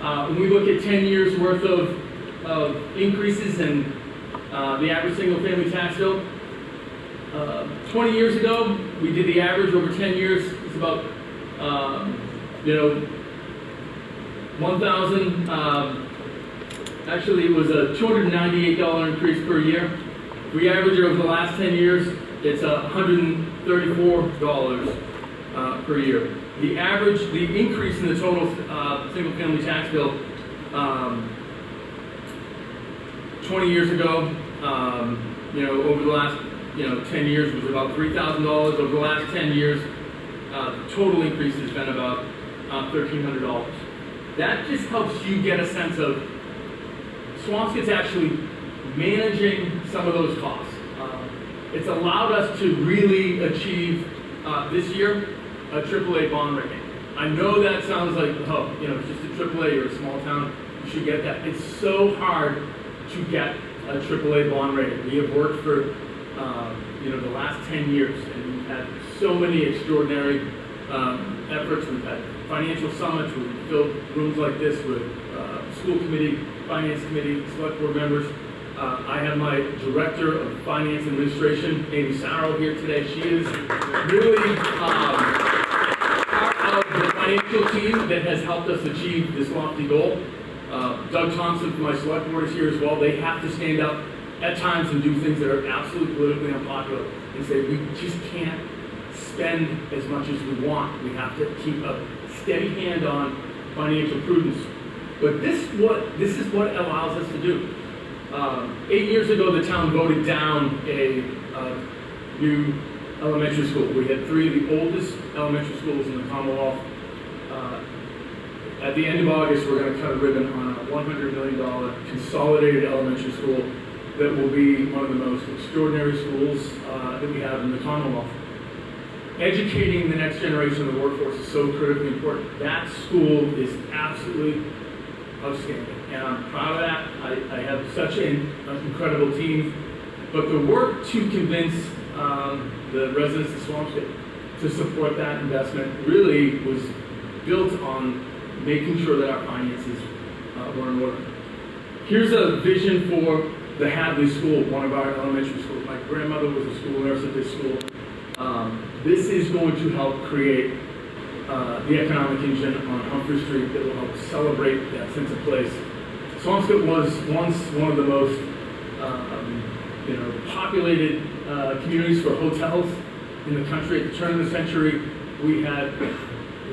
When we look at 10 years worth of increases in the average single-family tax bill, 20 years ago, we did the average over 10 years. It's about, 1,000. Actually, it was a $298 increase per year. If we average it over the last 10 years, it's $134 per year. The average, the increase in the total single-family tax bill 20 years ago, over the last 10 years was about $3,000. Over the last 10 years, the total increase has been about $1,300. That just helps you get a sense of Swampscott's actually managing some of those costs. It's allowed us to really achieve this year a AAA bond rating. I know that sounds like, it's just a AAA, you're a small town, you should get that. It's so hard to get a AAA bond rating. We have worked for the last 10 years, and we've had so many extraordinary efforts. We've had financial summits where we filled rooms like this with school committee, finance committee, select board members. I have my director of finance and administration, Amy Sarrow, here today. She is really part of the financial team that has helped us achieve this lofty goal. Doug Thompson from my select board is here as well. They have to stand up at times and do things that are absolutely politically unpopular and say we just can't spend as much as we want. We have to keep a steady hand on financial prudence. But this is what allows us to do. 8 years ago, the town voted down a new elementary school. We had 3 of the oldest elementary schools in the Commonwealth. At the end of August, we're going to cut a ribbon on a $100 million consolidated elementary school that will be one of the most extraordinary schools that we have in the Commonwealth. Educating the next generation of the workforce is so critically important. That school is absolutely outstanding, and I'm proud of that. I have such an incredible team, but the work to convince the residents of Swampscott to support that investment really was built on making sure that our finances were in order. Here's a vision for the Hadley School, one of our elementary schools. My grandmother was a school nurse at this school. This is going to help create the economic engine on Humphrey Street that will help celebrate that sense of place. Swampscott was once one of the most populated communities for hotels in the country. At the turn of the century, we had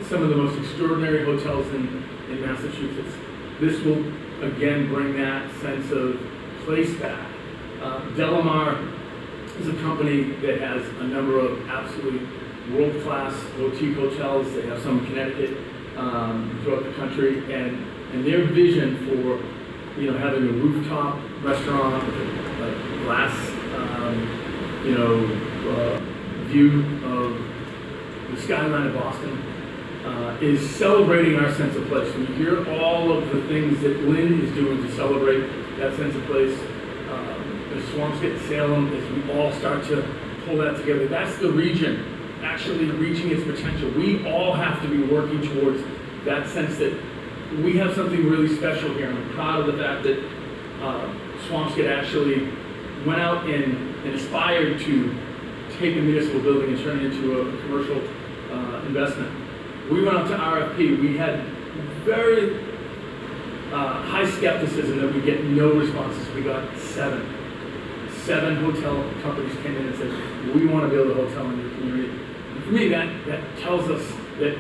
some of the most extraordinary hotels in Massachusetts. This will again bring that sense of place back. Delamar is a company that has a number of absolutely world-class boutique hotels. They have some in Connecticut, throughout the country, and their vision for having a rooftop restaurant with a glass view of the skyline of Boston, is celebrating our sense of place. When you hear all of the things that Lynn is doing to celebrate that sense of place, the Swampscott, Salem, as we all start to pull that together, that's the region actually reaching its potential. We all have to be working towards that sense that we have something really special here. I'm proud of the fact that Swampscott actually went out and aspired to take a municipal building and turn it into a commercial investment. We went out to RFP. We had very high skepticism that we get no responses. We got 7. 7 hotel companies came in and said, we want to build a hotel in your community. And for me, that tells us that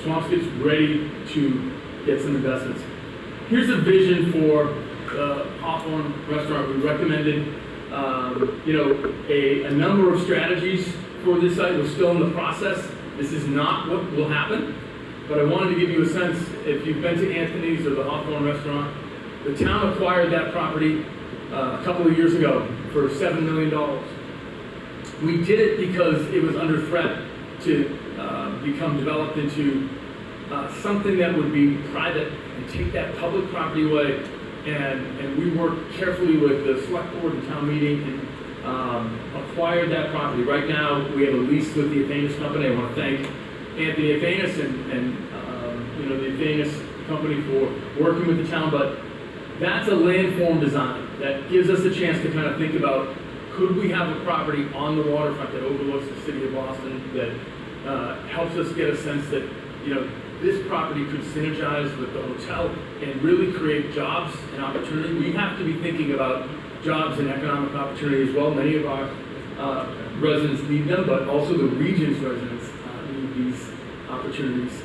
Swampscott's ready to get some investments. Here's a vision for the Hawthorne restaurant. We recommended a number of strategies for this site. We're still in the process. This is not what will happen, but I wanted to give you a sense. If you've been to Anthony's or the Hawthorne restaurant, the town acquired that property a couple of years ago for $7 million. We did it because it was under threat to become developed into something that would be private and take that public property away. And we worked carefully with the select board and town meeting and acquired that property. Right now, we have a lease with the Athanas company. I want to thank Anthony Athanas and the Athanas company for working with the town. But that's a landform design that gives us a chance to kind of think about, could we have a property on the waterfront that overlooks the city of Boston that helps us get a sense that this property could synergize with the hotel and really create jobs and opportunity. We have to be thinking about jobs and economic opportunity as well. Many of our residents need them, but also the region's residents need these opportunities.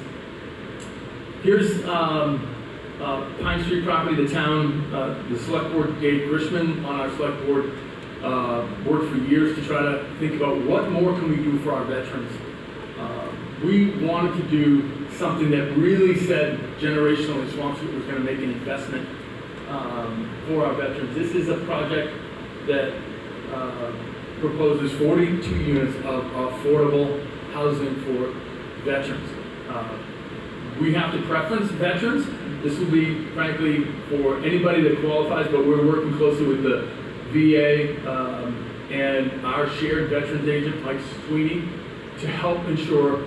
Here's Pine Street property. The town, the select board, Dave Grishman on our select board, worked for years to try to think about what more can we do for our veterans. We wanted to do something that really said generationally Swampscott was going to make an investment for our veterans. This is a project that proposes 42 units of affordable housing for veterans. We have to preference veterans. This will be, frankly, for anybody that qualifies, but we're working closely with the VA and our shared veterans agent, Mike Sweeney, to help ensure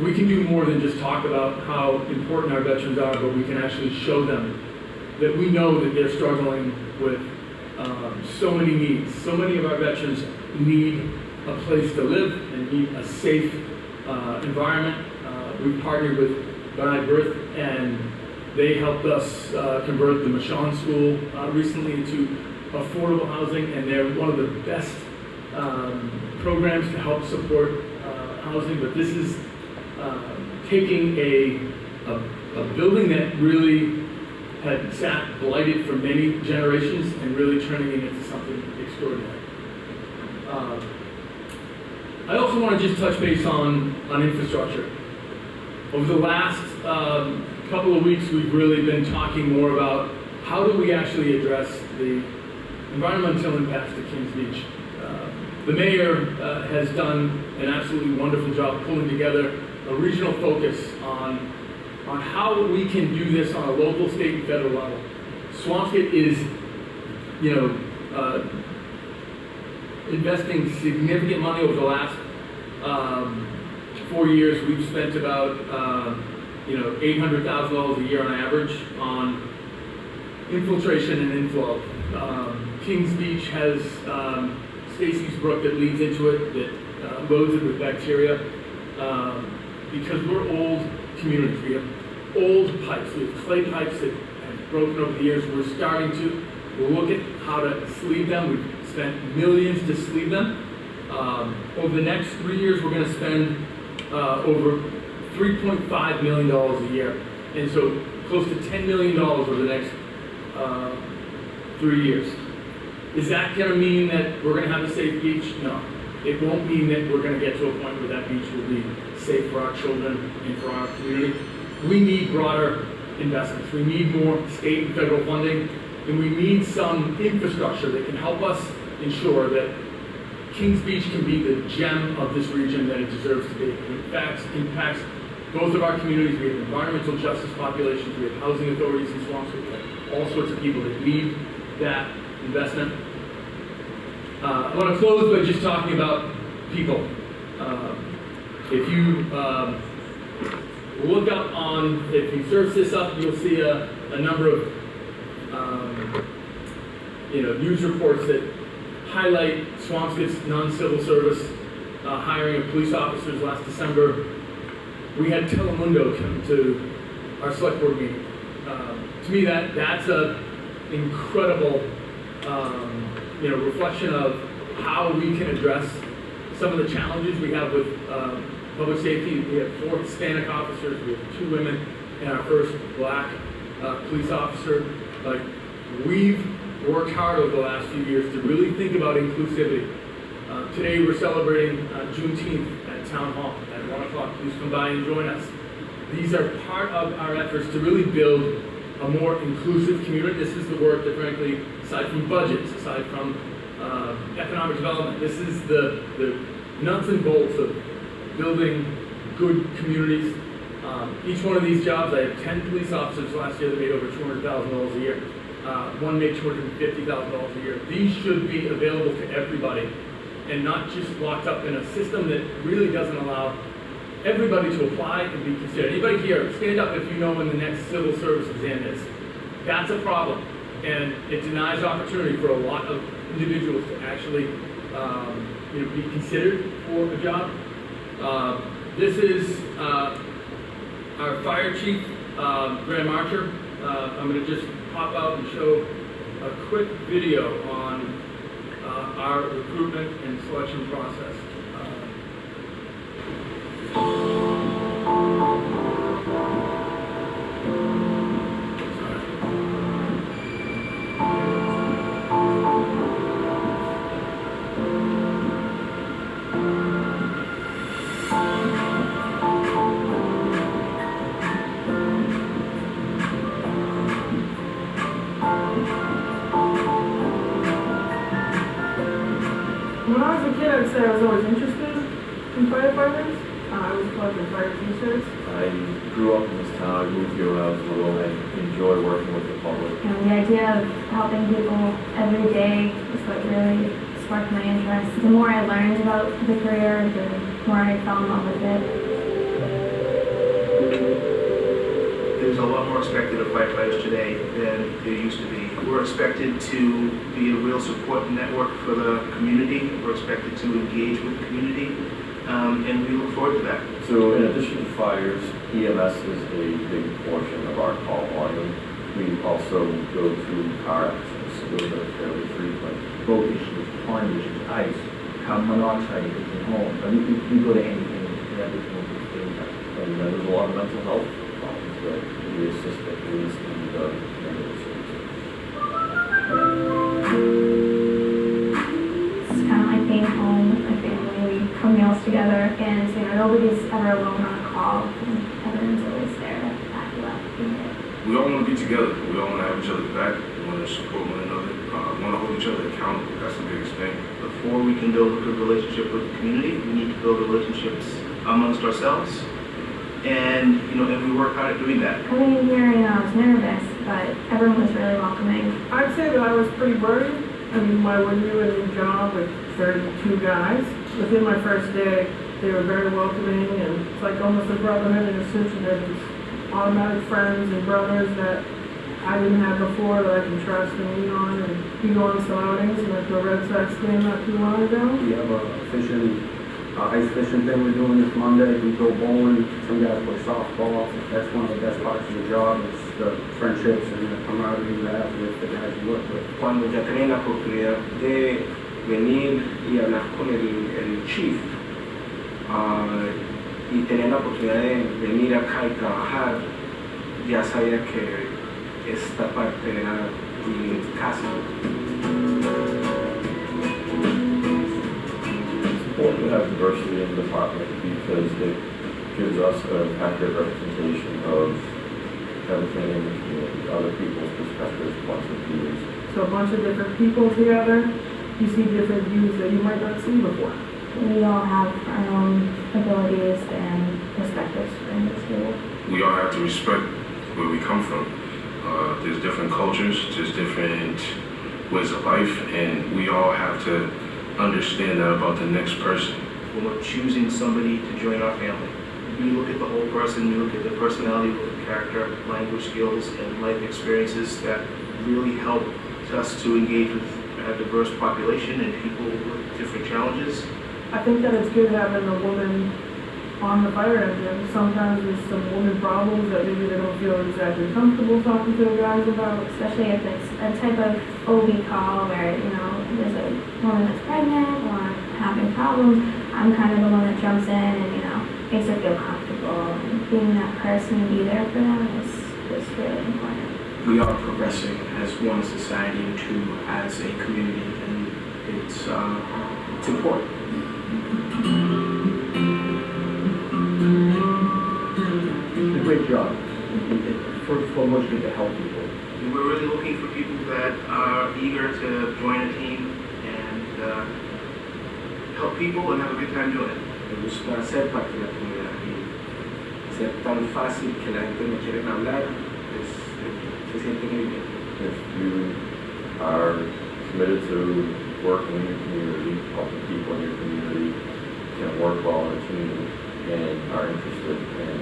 we can do more than just talk about how important our veterans are, but we can actually show them that we know that they're struggling with so many needs. So many of our veterans need a place to live and need a safe environment. We've partnered with B'nai B'rith, and they helped us convert the Michon School recently into affordable housing, and they're one of the best programs to help support housing. But this is taking a building that really had sat blighted for many generations and really turning it into something extraordinary. I also want to just touch base on infrastructure. Over the last couple of weeks, we've really been talking more about how do we actually address the environmental impacts to Kings Beach. The mayor has done an absolutely wonderful job pulling together a regional focus on how we can do this on a local, state, and federal level. Swampscott is, investing significant money over the last 4 years. We've spent about $800,000 a year on average on infiltration and inflow. Kings Beach has Stacy's Brook that leads into it, that loads it with bacteria. Because we're old communities, we have old pipes, we have clay pipes that have broken over the years. We're starting to look at how to sleeve them. We've spent millions to sleeve them. Over the next 3 years, we're going to spend over $3.5 million a year. And so close to $10 million over the next 3 years. Is that going to mean that we're going to have a safe beach? No. It won't mean that we're going to get to a point where that beach will be safe for our children and for our community. We need broader investments. We need more state and federal funding, and we need some infrastructure that can help us ensure that Kings Beach can be the gem of this region that it deserves to be. In fact, impacts both of our communities. We have environmental justice populations, we have housing authorities in Swampscott, we have all sorts of people that need that investment. I want to close by just talking about people. If you look up on, if you search this up, you'll see a number of news reports that highlight Swampscott's non-civil service hiring of police officers last December. We had Telemundo come to our select board meeting. To me, that's a incredible reflection of how we can address some of the challenges we have with public safety. We have 4 Hispanic officers, we have 2 women, and our first black police officer. Like, we've worked hard over the last few years to really think about inclusivity. Today we're celebrating Juneteenth at Town Hall at 1 o'clock. Please come by and join us. These are part of our efforts to really build a more inclusive community. This is the work that, frankly, aside from budgets, aside from economic development, this is the nuts and bolts of building good communities. Each one of these jobs, I had 10 police officers last year that made over $200,000 a year. One made $250,000 a year. These should be available to everybody and not just locked up in a system that really doesn't allow everybody to apply and be considered. Anybody here, stand up if you know when the next civil service exam is. That's a problem, and it denies opportunity for a lot of individuals to actually be considered for a job. This is our fire chief, Graham Archer. I'm going to just pop out and show a quick video on our recruitment and selection process.
When I was a kid, I'd say I was always interested in firefighters. I was collecting fire t-shirts.
I grew up in this town. I moved here when I was little. I enjoy working with the public.
The idea of helping people every day is what really sparked my interest. The more I learned about the career, the more I fell in love with it.
There's a lot more expected of firefighters today than there used to be. We're expected to be a real support network for the community. We're expected to engage with the community, and we look forward to that.
So in addition to fires, EMS is a big portion of our call volume. We also go through car accidents, so those are fairly frequent.
Road issues, climate issues, ice, carbon monoxide in homes. I mean, we go to anything and everything with things.
And there's a lot of mental health problems that we assist the police and the ambulance services.
It's kind of like being home with my family. We cook meals together, and nobody's ever alone on a call, and everyone's always there to back you up.
We all want to be together. We all want to have each other's back. We want to support one another. Want to hold each other accountable. That's the biggest thing.
Before we can build a good relationship with the community, we need to build relationships amongst ourselves. And we work hard at doing that.
Coming in here, I was nervous, but everyone was really welcoming.
I'd say that I was pretty worried. I mean, why wouldn't you in a new job with 32 guys? Within my first day, they were very welcoming, and it's like almost a brotherhood in a sense. They're these automatic friends and brothers that I didn't have before that I can trust and lean on. And we go on some outings, and like the Red Sox game not too long ago.
We have a ice fishing thing we're doing this Monday. We go bowling. Some guys play softball. That's one of the best parts of the job is the friendships and the camaraderie you have with the guys you work with.
Cuando ya tenía la oportunidad de venir y hablar con el chief y tener la oportunidad de venir acá y trabajar, ya sabía que esta parte era mi casa.
It's important to have diversity in the department because it gives us an accurate representation of everything in the community, other people's perspectives, points of views.
So a bunch of different people together, you see different views that you might not see before.
We all have our own abilities and perspectives to bring to the table.
We all have to respect where we come from. There's different cultures, there's different ways of life, and we all have to understand that about the next person.
When we're choosing somebody to join our family, we look at the whole person, we look at the personality, we look at character, language skills, and life experiences that really help us to engage with a diverse population and people with different challenges.
I think that it's good having a woman on the fire engine. Sometimes there's some woman problems that maybe they don't feel exactly comfortable talking to the guys about.
Especially if it's a type of OB call where, you know, there's a woman that's pregnant or having problems. I'm kind of the one that jumps in and, you know, makes her feel comfortable. And being that person to be there for them is really important.
We are progressing as one society and two as a community, and it's important.
It's a great job. For most people to help people.
And we're really looking for people that are eager to join a team and help people and have a good time doing it.
Me gusta ser parte de la comunidad y ser tan fácil que la gente me quiere hablar, se siente muy bien.
If you are committed to working in your community, helping people in your community, can work well in a team, and are interested in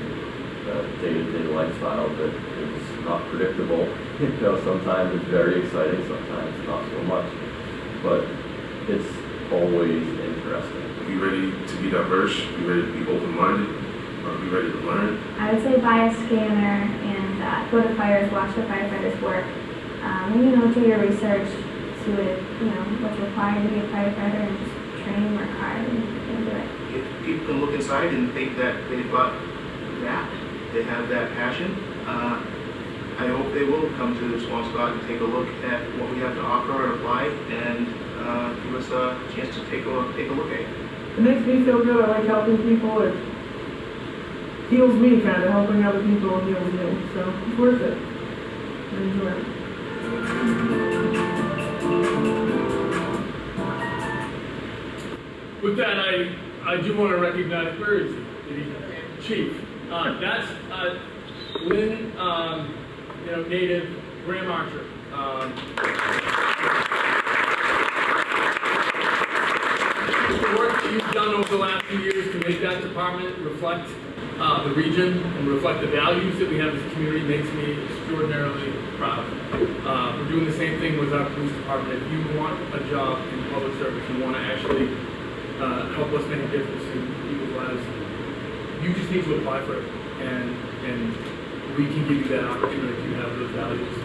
the day-to-day lifestyle that is not predictable. You know, sometimes it's very exciting, sometimes not so much, but it's always interesting.
Be ready to be diverse, be ready to be open-minded, be ready to learn.
I would say buy a scanner and go to fires, watch the firefighters work. And, you know, do your research, see what what's required to be a firefighter, and just train, work hard, and do it.
If people can look inside and think that they've got that, they have that passion, I hope they will come to Swampscott and take a look at what we have to offer and apply, and give us a chance to take a look at it.
It makes me feel good. I like helping people. It heals me, kind of helping other people heals me. So it's worth it. I enjoy it.
With that, I do want to recognize, where is he? Chief. That's Lynn, native Graham Archer. The work that you've done over the last few years to make that department reflect the region and reflect the values that we have as a community makes me extraordinarily proud. We're doing the same thing with our police department. If you want a job in public service, you want to actually help us make a difference in people's lives, you just need to apply for it, and we can give you that opportunity if you have those values.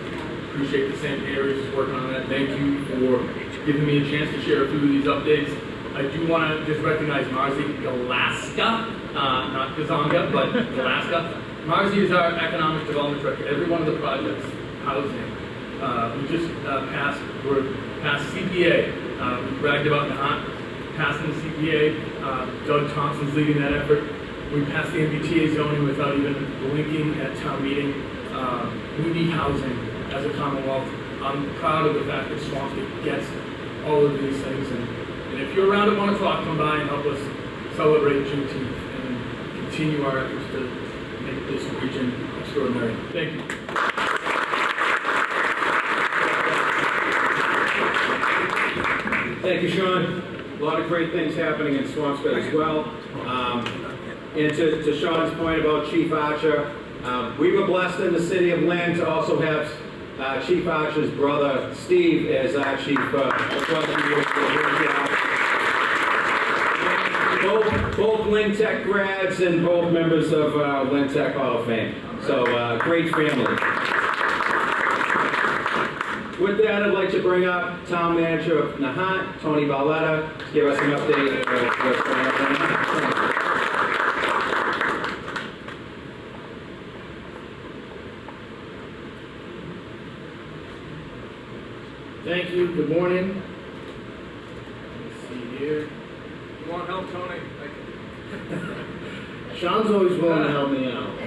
Appreciate the St. Aries is working on that. Thank you for giving me a chance to share a few of these updates. I do want to just recognize Marzi Galaska, not Gazanga, but Galaska. Marzi is our economic development director. Every one of the projects, housing, we just we're past CPA. We bragged about Nahant passing the CPA. Doug Thompson's leading that effort. We passed the MBTA zoning without even blinking at town meeting. We need housing as a Commonwealth. I'm proud of the fact that Swampscott gets all of these things. And if you're around at 1 o'clock, come by and help us celebrate Juneteenth and continue our efforts to make this region extraordinary. Thank you.
Thank you, Sean. A lot of great things happening in Swampscott as well. And to Sean's point about Chief Archer, we were blessed in the city of Lynn to also have Chief Archer's brother, Steve, as our chief for 12 years. Both Lynn Tech grads and both members of Lynn Tech Hall of Fame. So, great family. With that, I'd like to bring up Town Manager of Nahant, Tony Barletta, to give us an update of what's going on in Nahant.
Thank you. Good morning. Let's see here.
You want help, Tony?
Sean's always willing to help me out.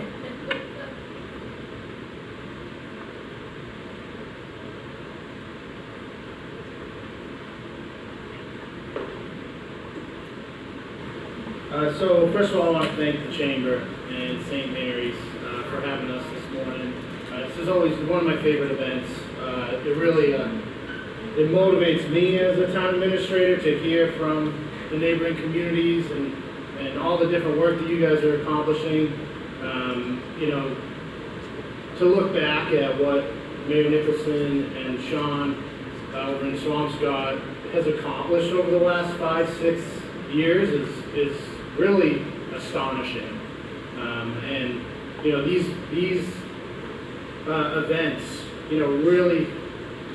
So first of all, I want to thank the Chamber and St. Mary's for having us this morning. This is always one of my favorite events. It really it motivates me as a town administrator to hear from the neighboring communities and all the different work that you guys are accomplishing. You know, to look back at what Mayor Nicholson and Sean over in Swampscott has accomplished over the last 5-6 years is really astonishing. And you know, these events, you know, really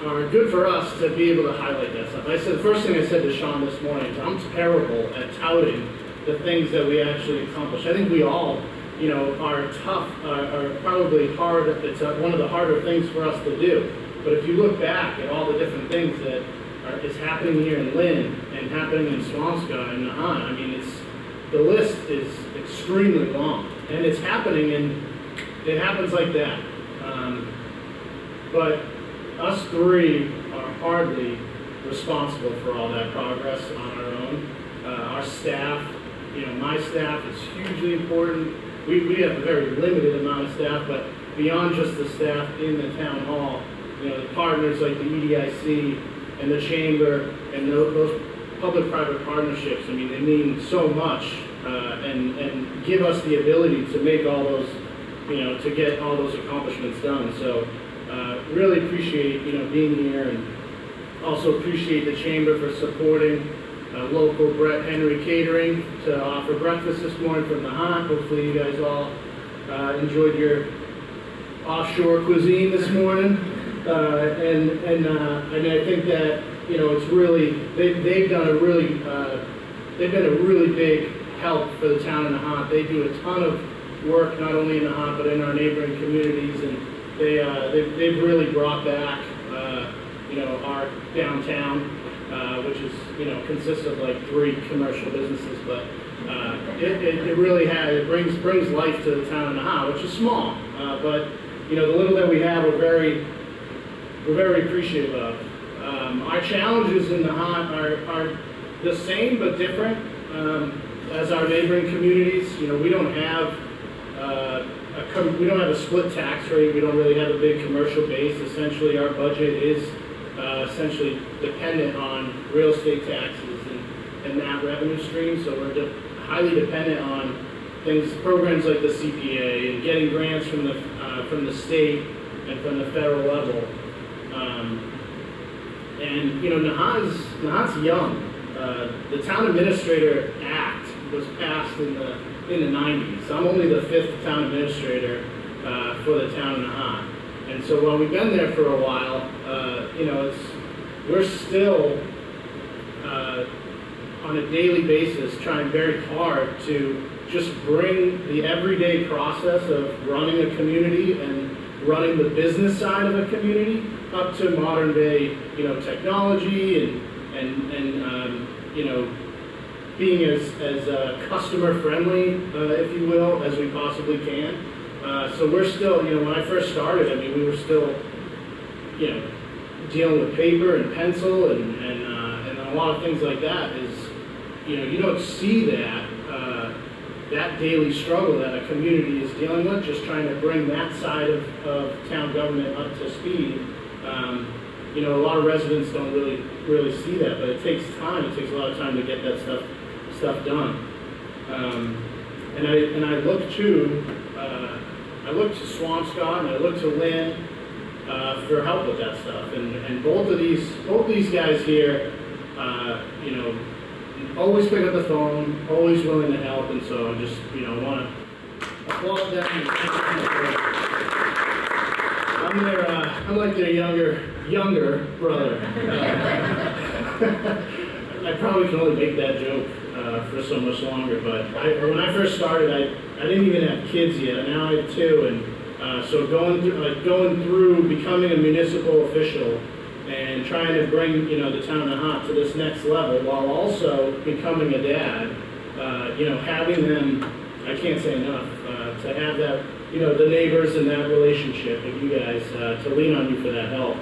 are good for us to be able to highlight that stuff. I said, the first thing I said to Sean this morning is I'm terrible at touting the things that we actually accomplish. I think we all, you know, are tough, are probably hard. It's one of the harder things for us to do. But if you look back at all the different things that is happening here in Lynn and happening in Swampscott and Nahant, I mean, the list is extremely long, and it's happening, and it happens like that. But us three are hardly responsible for all that progress on our own. Our staff, you know, my staff is hugely important. We have a very limited amount of staff, but beyond just the staff in the town hall, you know, the partners like the EDIC and the Chamber and those public-private partnerships, I mean, they mean so much and give us the ability to make all those, you know, to get all those accomplishments done. So really appreciate, you know, being here, and also appreciate the Chamber for supporting local Brett Henry Catering to offer breakfast this morning from Nahant. Hopefully you guys all enjoyed your offshore cuisine this morning. And I think that, you know, it's really, they've been a really big help for the town of Nahant. They do a ton of work, not only in Nahant, but in our neighboring communities, and they've really brought back, you know, our downtown, which is, you know, consists of like 3 commercial businesses, but it really it brings life to the town of Nahant, which is small, but you know, the little that we have, we're very appreciative of. Our challenges in Nahant are the same but different as our neighboring communities. You know, we don't have a split tax rate. We don't really have a big commercial base. Essentially, our budget is essentially dependent on real estate taxes and that revenue stream. So we're highly dependent on programs like the CPA and getting grants from the state and from the federal level. And you know, Nahant's young. The Town Administrator Act was passed in the 90s. I'm only the 5th town administrator for the town of Nahant. And so while we've been there for a while, you know, we're still on a daily basis trying very hard to just bring the everyday process of running a community and running the business side of a community up to modern day, you know, technology and you know, being as customer friendly, if you will, as we possibly can. So we're still, you know, when I first started, I mean, we were still, you know, dealing with paper and pencil and a lot of things like that. Is, you know, you don't see that daily struggle that a community is dealing with, just trying to bring that side of town government up to speed. You know, a lot of residents don't really see that, but it takes time. It takes a lot of time to get that stuff done. And I look to Swampscott and I look to Lynn for help with that stuff. And both of these guys here, you know, always pick up the phone, always willing to help, and so I just, you know, want to applaud them and thank them. I'm like their younger brother. I probably can only make that joke for so much longer, but when I first started, I didn't even have kids yet, and now I have 2, and so going through becoming a municipal official and trying to bring, you know, the town of Nahant to this next level while also becoming a dad, you know, having them, I can't say enough, to have that, you know, the neighbors and that relationship with you guys, to lean on you for that help.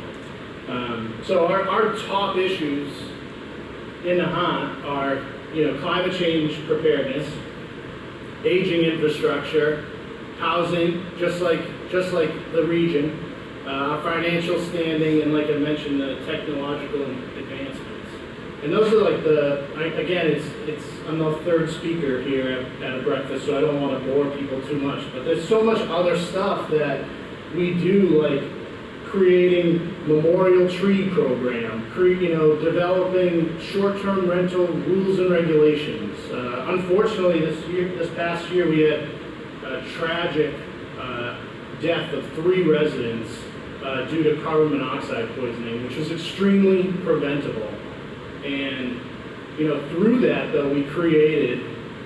So our top issues in Nahant are, climate change preparedness, aging infrastructure, housing, just like the region, our financial standing, and like I mentioned, the technological advancements. And those are like I'm the third speaker here at a breakfast, so I don't want to bore people too much, but there's so much other stuff that we do, like creating memorial tree program, developing short-term rental rules and regulations. Unfortunately, this past year, we had a tragic death of 3 residents due to carbon monoxide poisoning, which was extremely preventable. And through that, though, we created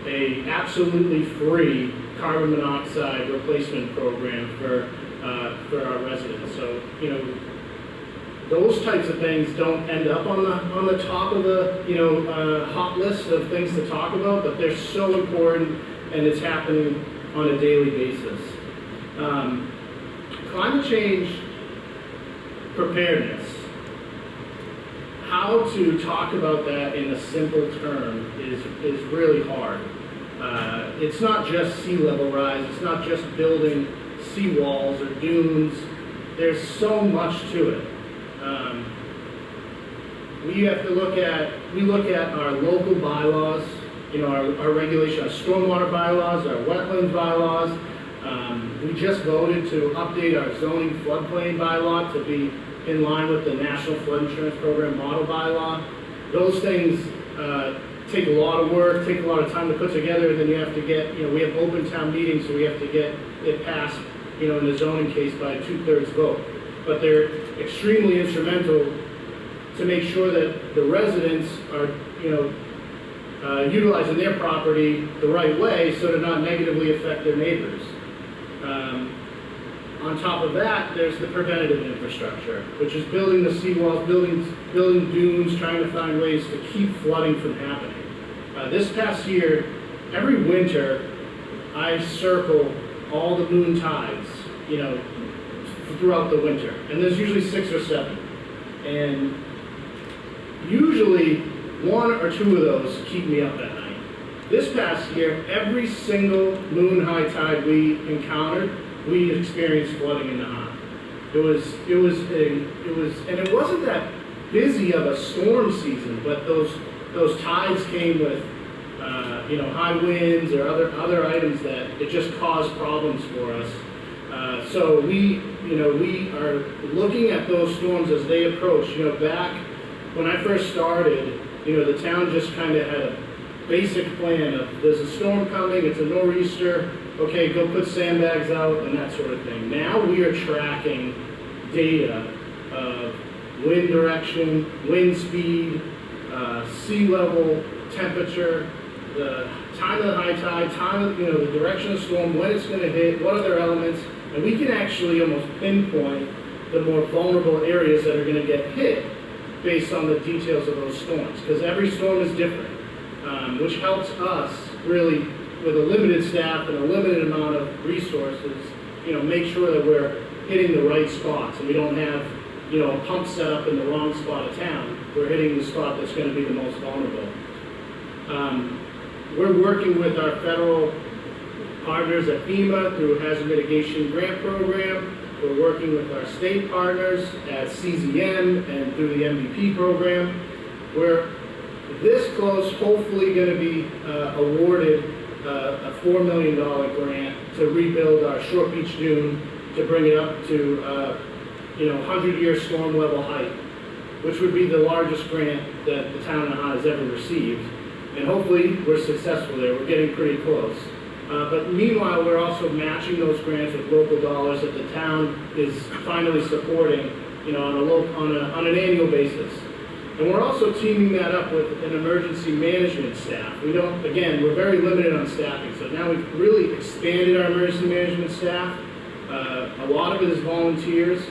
a absolutely free carbon monoxide replacement program for our residents. So those types of things don't end up on the top of the hot list of things to talk about, but they're so important, and it's happening on a daily basis. Climate change preparedness. How to talk about that in a simple term is really hard. It's not just sea level rise, it's not just building seawalls or dunes. There's so much to it. We look at our local bylaws, our regulation, our stormwater bylaws, our wetlands bylaws. We just voted to update our zoning floodplain bylaw to be in line with the National Flood Insurance Program model bylaw. Those things take a lot of work, take a lot of time to put together, and then you have to get, we have open town meetings, so we have to get it passed, in the zoning case by a 2/3 vote. But they're extremely instrumental to make sure that the residents are, utilizing their property the right way so to not negatively affect their neighbors. On top of that, there's the preventative infrastructure, which is building the seawalls, building dunes, trying to find ways to keep flooding from happening. This past year, every winter, I circle all the moon tides, throughout the winter. And there's usually 6 or 7. And usually 1 or 2 of those keep me up at night. This past year, every single moon high tide we encountered, we experienced flooding in Nahant. And it wasn't that busy of a storm season, but those tides came with, high winds or other items that it just caused problems for us. So we are looking at those storms as they approach. Back when I first started, the town just kind of had a basic plan of there's a storm coming, it's a nor'easter, okay, go put sandbags out and that sort of thing. Now we are tracking data of wind direction, wind speed, sea level, temperature, the time of the high tide, time of, the direction of the storm, when it's going to hit, what other elements, and we can actually almost pinpoint the more vulnerable areas that are going to get hit based on the details of those storms, because every storm is different, which helps us really, with a limited staff and a limited amount of resources, make sure that we're hitting the right spots and we don't have, a pump set up in the wrong spot of town. We're hitting the spot that's going to be the most vulnerable. We're working with our federal partners at FEMA through a Hazard Mitigation Grant Program. We're working with our state partners at CZM and through the MVP program. We're this close, hopefully going to be awarded a $4 million grant to rebuild our Short Beach Dune to bring it up to 100-year storm level height, which would be the largest grant that the town of Nahant has ever received. And hopefully we're successful there. We're getting pretty close. But meanwhile, we're also matching those grants with local dollars that the town is finally supporting, on an annual basis. And we're also teaming that up with an emergency management staff. We're very limited on staffing, so now we've really expanded our emergency management staff. A lot of it is volunteers,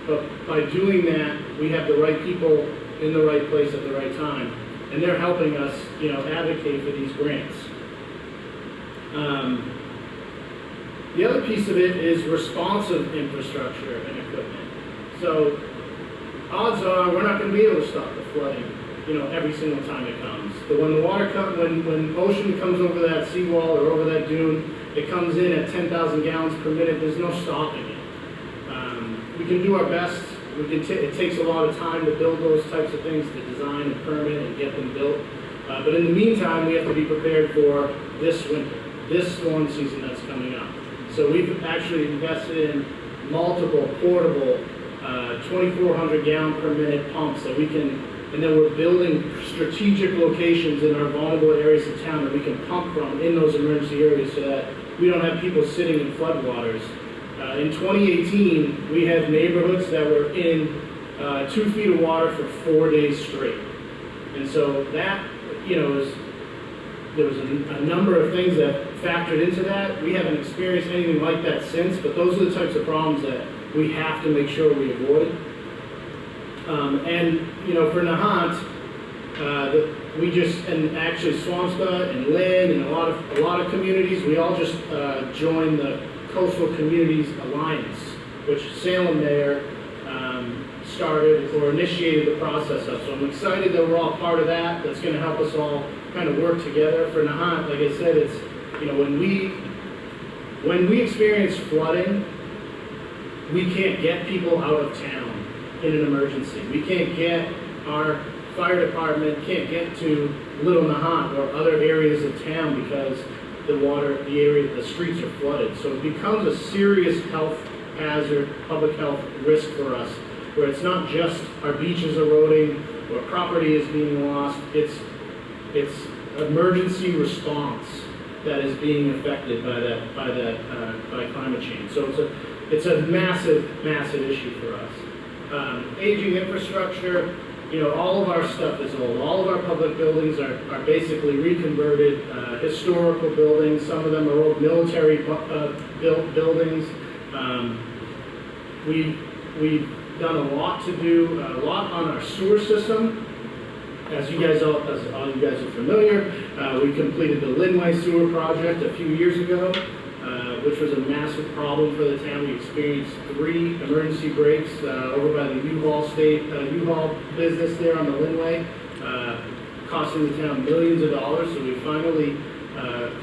but by doing that, we have the right people in the right place at the right time. And they're helping us, advocate for these grants. The other piece of it is responsive infrastructure and equipment. So odds are we're not going to be able to stop the flooding, every single time it comes. But when the water when ocean comes over that seawall or over that dune, it comes in at 10,000 gallons per minute. There's no stopping it. We can do our best. It takes a lot of time to build those types of things, to design and permit and get them built. But in the meantime, we have to be prepared for this winter, this storm season that's coming up. So we've actually invested in multiple portable 2,400 gallon per minute pumps that we can, and then we're building strategic locations in our vulnerable areas of town that we can pump from in those emergency areas so that we don't have people sitting in floodwaters. In 2018, we had neighborhoods that were in 2 feet of water for 4 days straight. And so that, there was a number of things that factored into that. We haven't experienced anything like that since, but those are the types of problems that we have to make sure we avoid. For Nahant, and actually Swampscott and Lynn and a lot of communities, we all just joined the Coastal Communities Alliance, which Salem Mayor started or initiated the process of. So I'm excited that we're all part of that. That's going to help us all kind of work together. For Nahant, like I said, it's, when we experience flooding, we can't get people out of town in an emergency. We can't get our fire department, can't get to Little Nahant or other areas of town because the streets are flooded. So it becomes a serious health hazard, public health risk for us, where it's not just our beaches eroding or property is being lost, it's emergency response that is being affected by climate change. So it's a massive issue for us. Aging infrastructure, all of our stuff is old. All of our public buildings are basically reconverted, historical buildings. Some of them are old military built buildings. We've done a lot on our sewer system. As all you guys are familiar, we completed the Lynnway sewer project a few years ago, which was a massive problem for the town. We experienced 3 emergency breaks over by the U-Haul business there on the Lynnway, costing the town millions of dollars. So we finally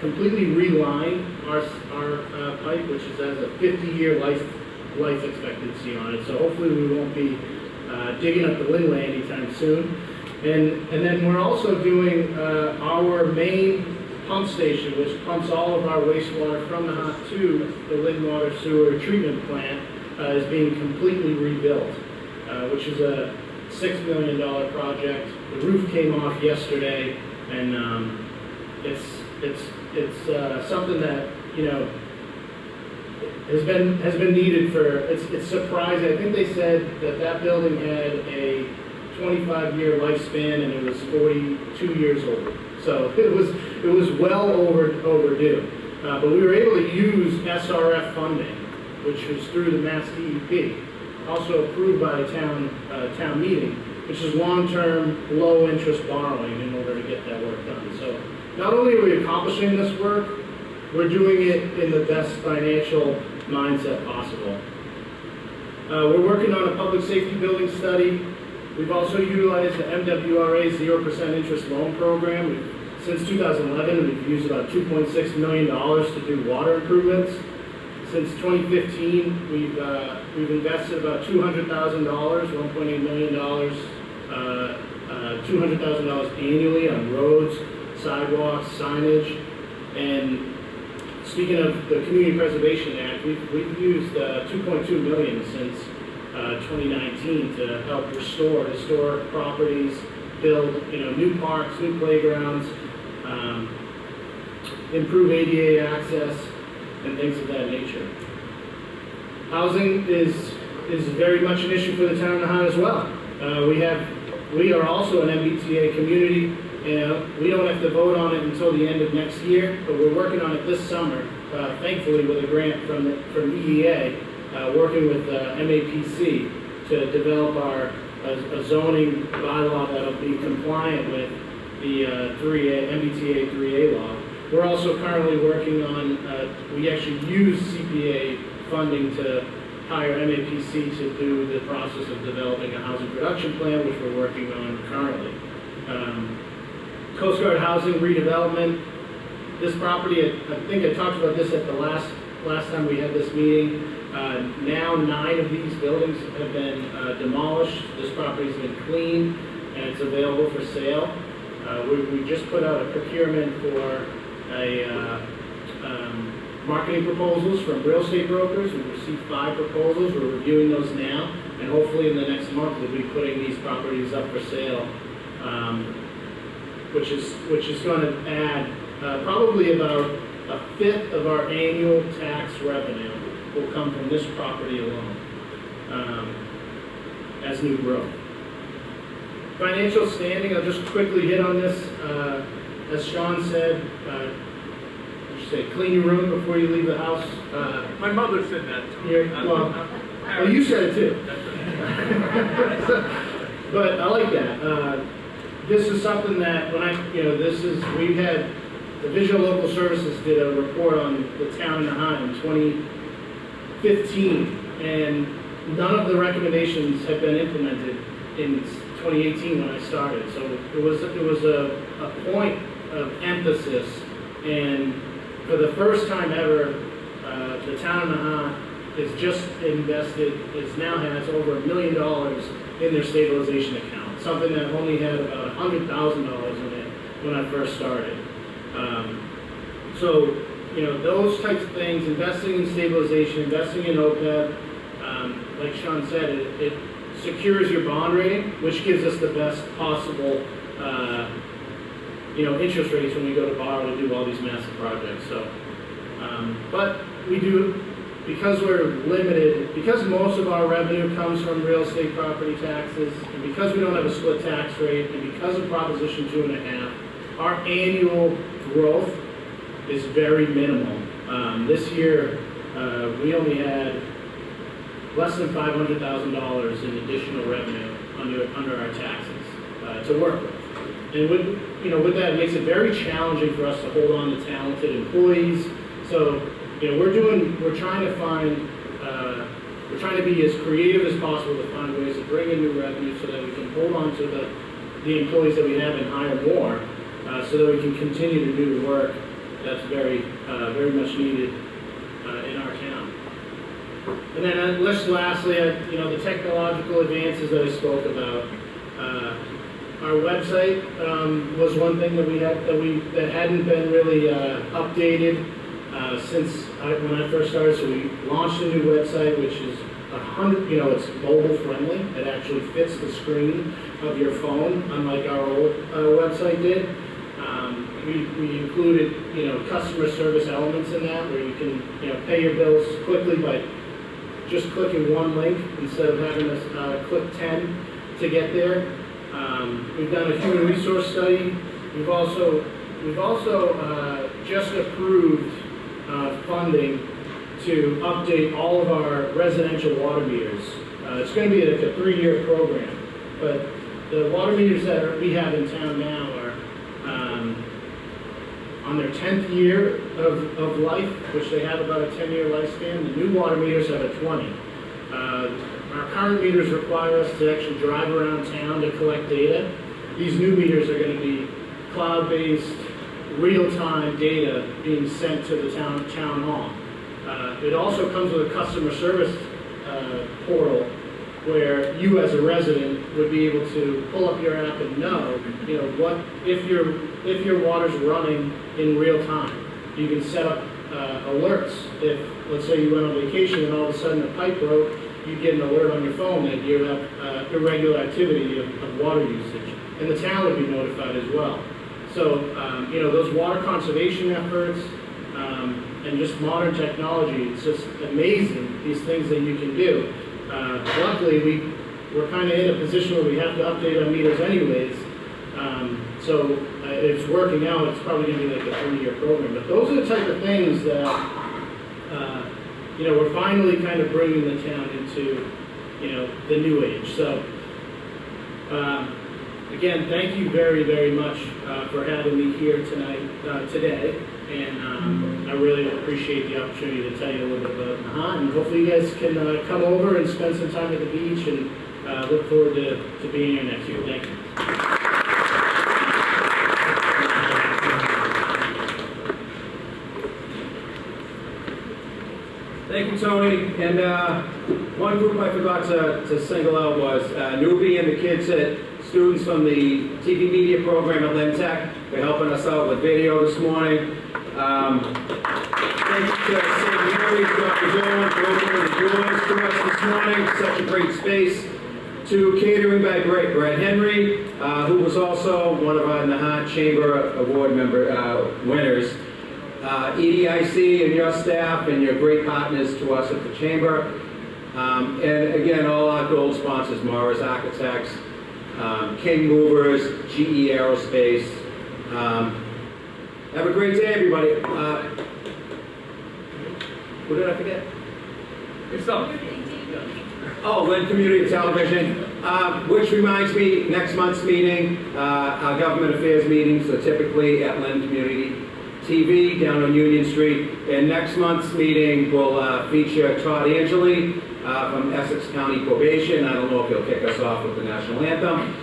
completely relined our pipe, which has a 50-year life expectancy on it. So hopefully we won't be digging up the Lynnway anytime soon. And then we're also doing our main pump station, which pumps all of our wastewater from Nahant to the Lynn Water Sewer Treatment Plant, is being completely rebuilt, which is a $6 million project. The roof came off yesterday, and it's something that has been needed for. It's surprising. I think they said that building had a 25-year lifespan, and it was 42 years old. So it was well overdue. But we were able to use SRF funding, which was through the Mass DEP, also approved by a town meeting, which is long-term, low-interest borrowing in order to get that work done. So not only are we accomplishing this work, we're doing it in the best financial mindset possible. We're working on a public safety building study. We've also utilized the MWRA 0% interest loan program. Since 2011, we've used about $2.6 million to do water improvements. Since 2015, we've invested about $200,000, $1.8 million, $200,000 annually on roads, sidewalks, signage. And speaking of the Community Preservation Act, we've used $2.2 million since 2019 to help restore historic properties, build new parks, new playgrounds, improve ADA access, and things of that nature. Housing is very much an issue for the town of Nahant as well. We are also an MBTA community. We don't have to vote on it until the end of next year, but we're working on it this summer, thankfully with a grant from EEA, working with MAPC to develop a zoning bylaw that will be compliant with the MBTA 3A law. We're also currently working on, we actually use CPA funding to hire MAPC to do the process of developing a housing production plan, which we're working on currently. Coast Guard housing redevelopment. This property, I think I talked about this at the last time we had this meeting. Now 9 of these buildings have been demolished. This property's been cleaned and it's available for sale. We just put out a procurement for marketing proposals from real estate brokers. We received 5 proposals. We're reviewing those now, and hopefully in the next month we'll be putting these properties up for sale, which is going to add probably about a fifth of our annual tax revenue will come from this property alone as new growth. Financial standing, I'll just quickly hit on this. As Sean said, clean your room before you leave the house.
My mother said that to me.
Well, you said it too. But I like that. This is something that we've had, the Visual Local Services did a report on the town of Nahant in 2015, and none of the recommendations have been implemented in 2018 when I started. So it was a point of emphasis, and for the first time ever, the town of Nahant is just invested, now has over $1 million in their stabilization account, something that only had about $100,000 in it when I first started. So, those types of things, investing in stabilization, investing in OPEB, like Sean said, it secures your bond rating, which gives us the best possible interest rates when we go to borrow to do all these massive projects. So, but we do, because we're limited, because most of our revenue comes from real estate property taxes, and because we don't have a split tax rate, and because of Proposition 2.5, our annual growth is very minimal. This year, we only had less than $500,000 in additional revenue under our taxes to work with. And with that, it makes it very challenging for us to hold on to talented employees. So, we're trying to be as creative as possible to find ways to bring in new revenue so that we can hold on to the employees that we have and hire more, so that we can continue to do the work that's very much needed in our town. And then lastly, the technological advances that I spoke about. Our website was one thing that hadn't been really updated since when I first started. So we launched a new website, which is it's mobile friendly. It actually fits the screen of your phone, unlike our old website did. We included customer service elements in that, where you can pay your bills quickly by just clicking one link instead of having to click 10 to get there. We've done a human resource study. We've also just approved funding to update all of our residential water meters. It's going to be like a 3-year program, but the water meters that we have in town now are on their 10th year of life, which they have about a 10-year lifespan. The new water meters have a 20. Our current meters require us to actually drive around town to collect data. These new meters are going to be cloud-based, real-time data being sent to the town hall. It also comes with a customer service portal where you as a resident would be able to pull up your app and know, what if your water's running in real time. You can set up alerts. If, let's say, you went on vacation and all of a sudden a pipe broke, you get an alert on your phone that you have irregular activity of water usage, and the town would be notified as well. So, those water conservation efforts and just modern technology, it's just amazing, these things that you can do. Luckily, we're kind of in a position where we have to update our meters anyways, so it's working out. It's probably going to be like a 3-year program. But those are the type of things that, we're finally kind of bringing the town into, the new age. So, again, thank you very, very much for having me here today. And I really appreciate the opportunity to tell you a little bit about Nahant. And hopefully you guys can come over and spend some time at the beach, and look forward to being here next year. Thank you.
Thank you, Tony. And one group I forgot to single out was Newbie and the kids students from the TV media program at Lynn Tech. They're helping us out with video this morning. Thank you to St. Mary's, Dr. Dolan, for opening the doors to us this morning. Such a great space. To catering by Brett Henry, who was also one of our Nahant Chamber Award winners. EDIC and your staff and your great partners to us at the Chamber. And again, all our gold sponsors, Morris Architects, King Movers, GE Aerospace. Have a great day, everybody. What did I forget?
Yourself.
Oh, Lynn Community Television, which reminds me, next month's meeting, our government affairs meetings are typically at Lynn Community TV down on Union Street. And next month's meeting will feature Todd Angeli from Essex County Probation. I don't know if he'll kick us off with the national anthem.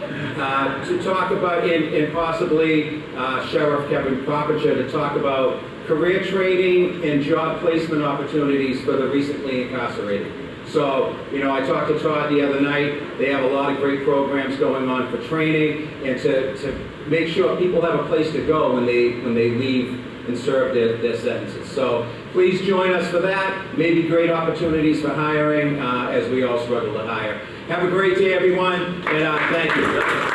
To talk about, and possibly Sheriff Kevin Coppinger, to talk about career training and job placement opportunities for the recently incarcerated. So, you know, I talked to Todd the other night. They have a lot of great programs going on for training and to make sure people have a place to go when they leave and serve their sentences. So please join us for that. Maybe great opportunities for hiring as we all struggle to hire. Have a great day, everyone, and thank you.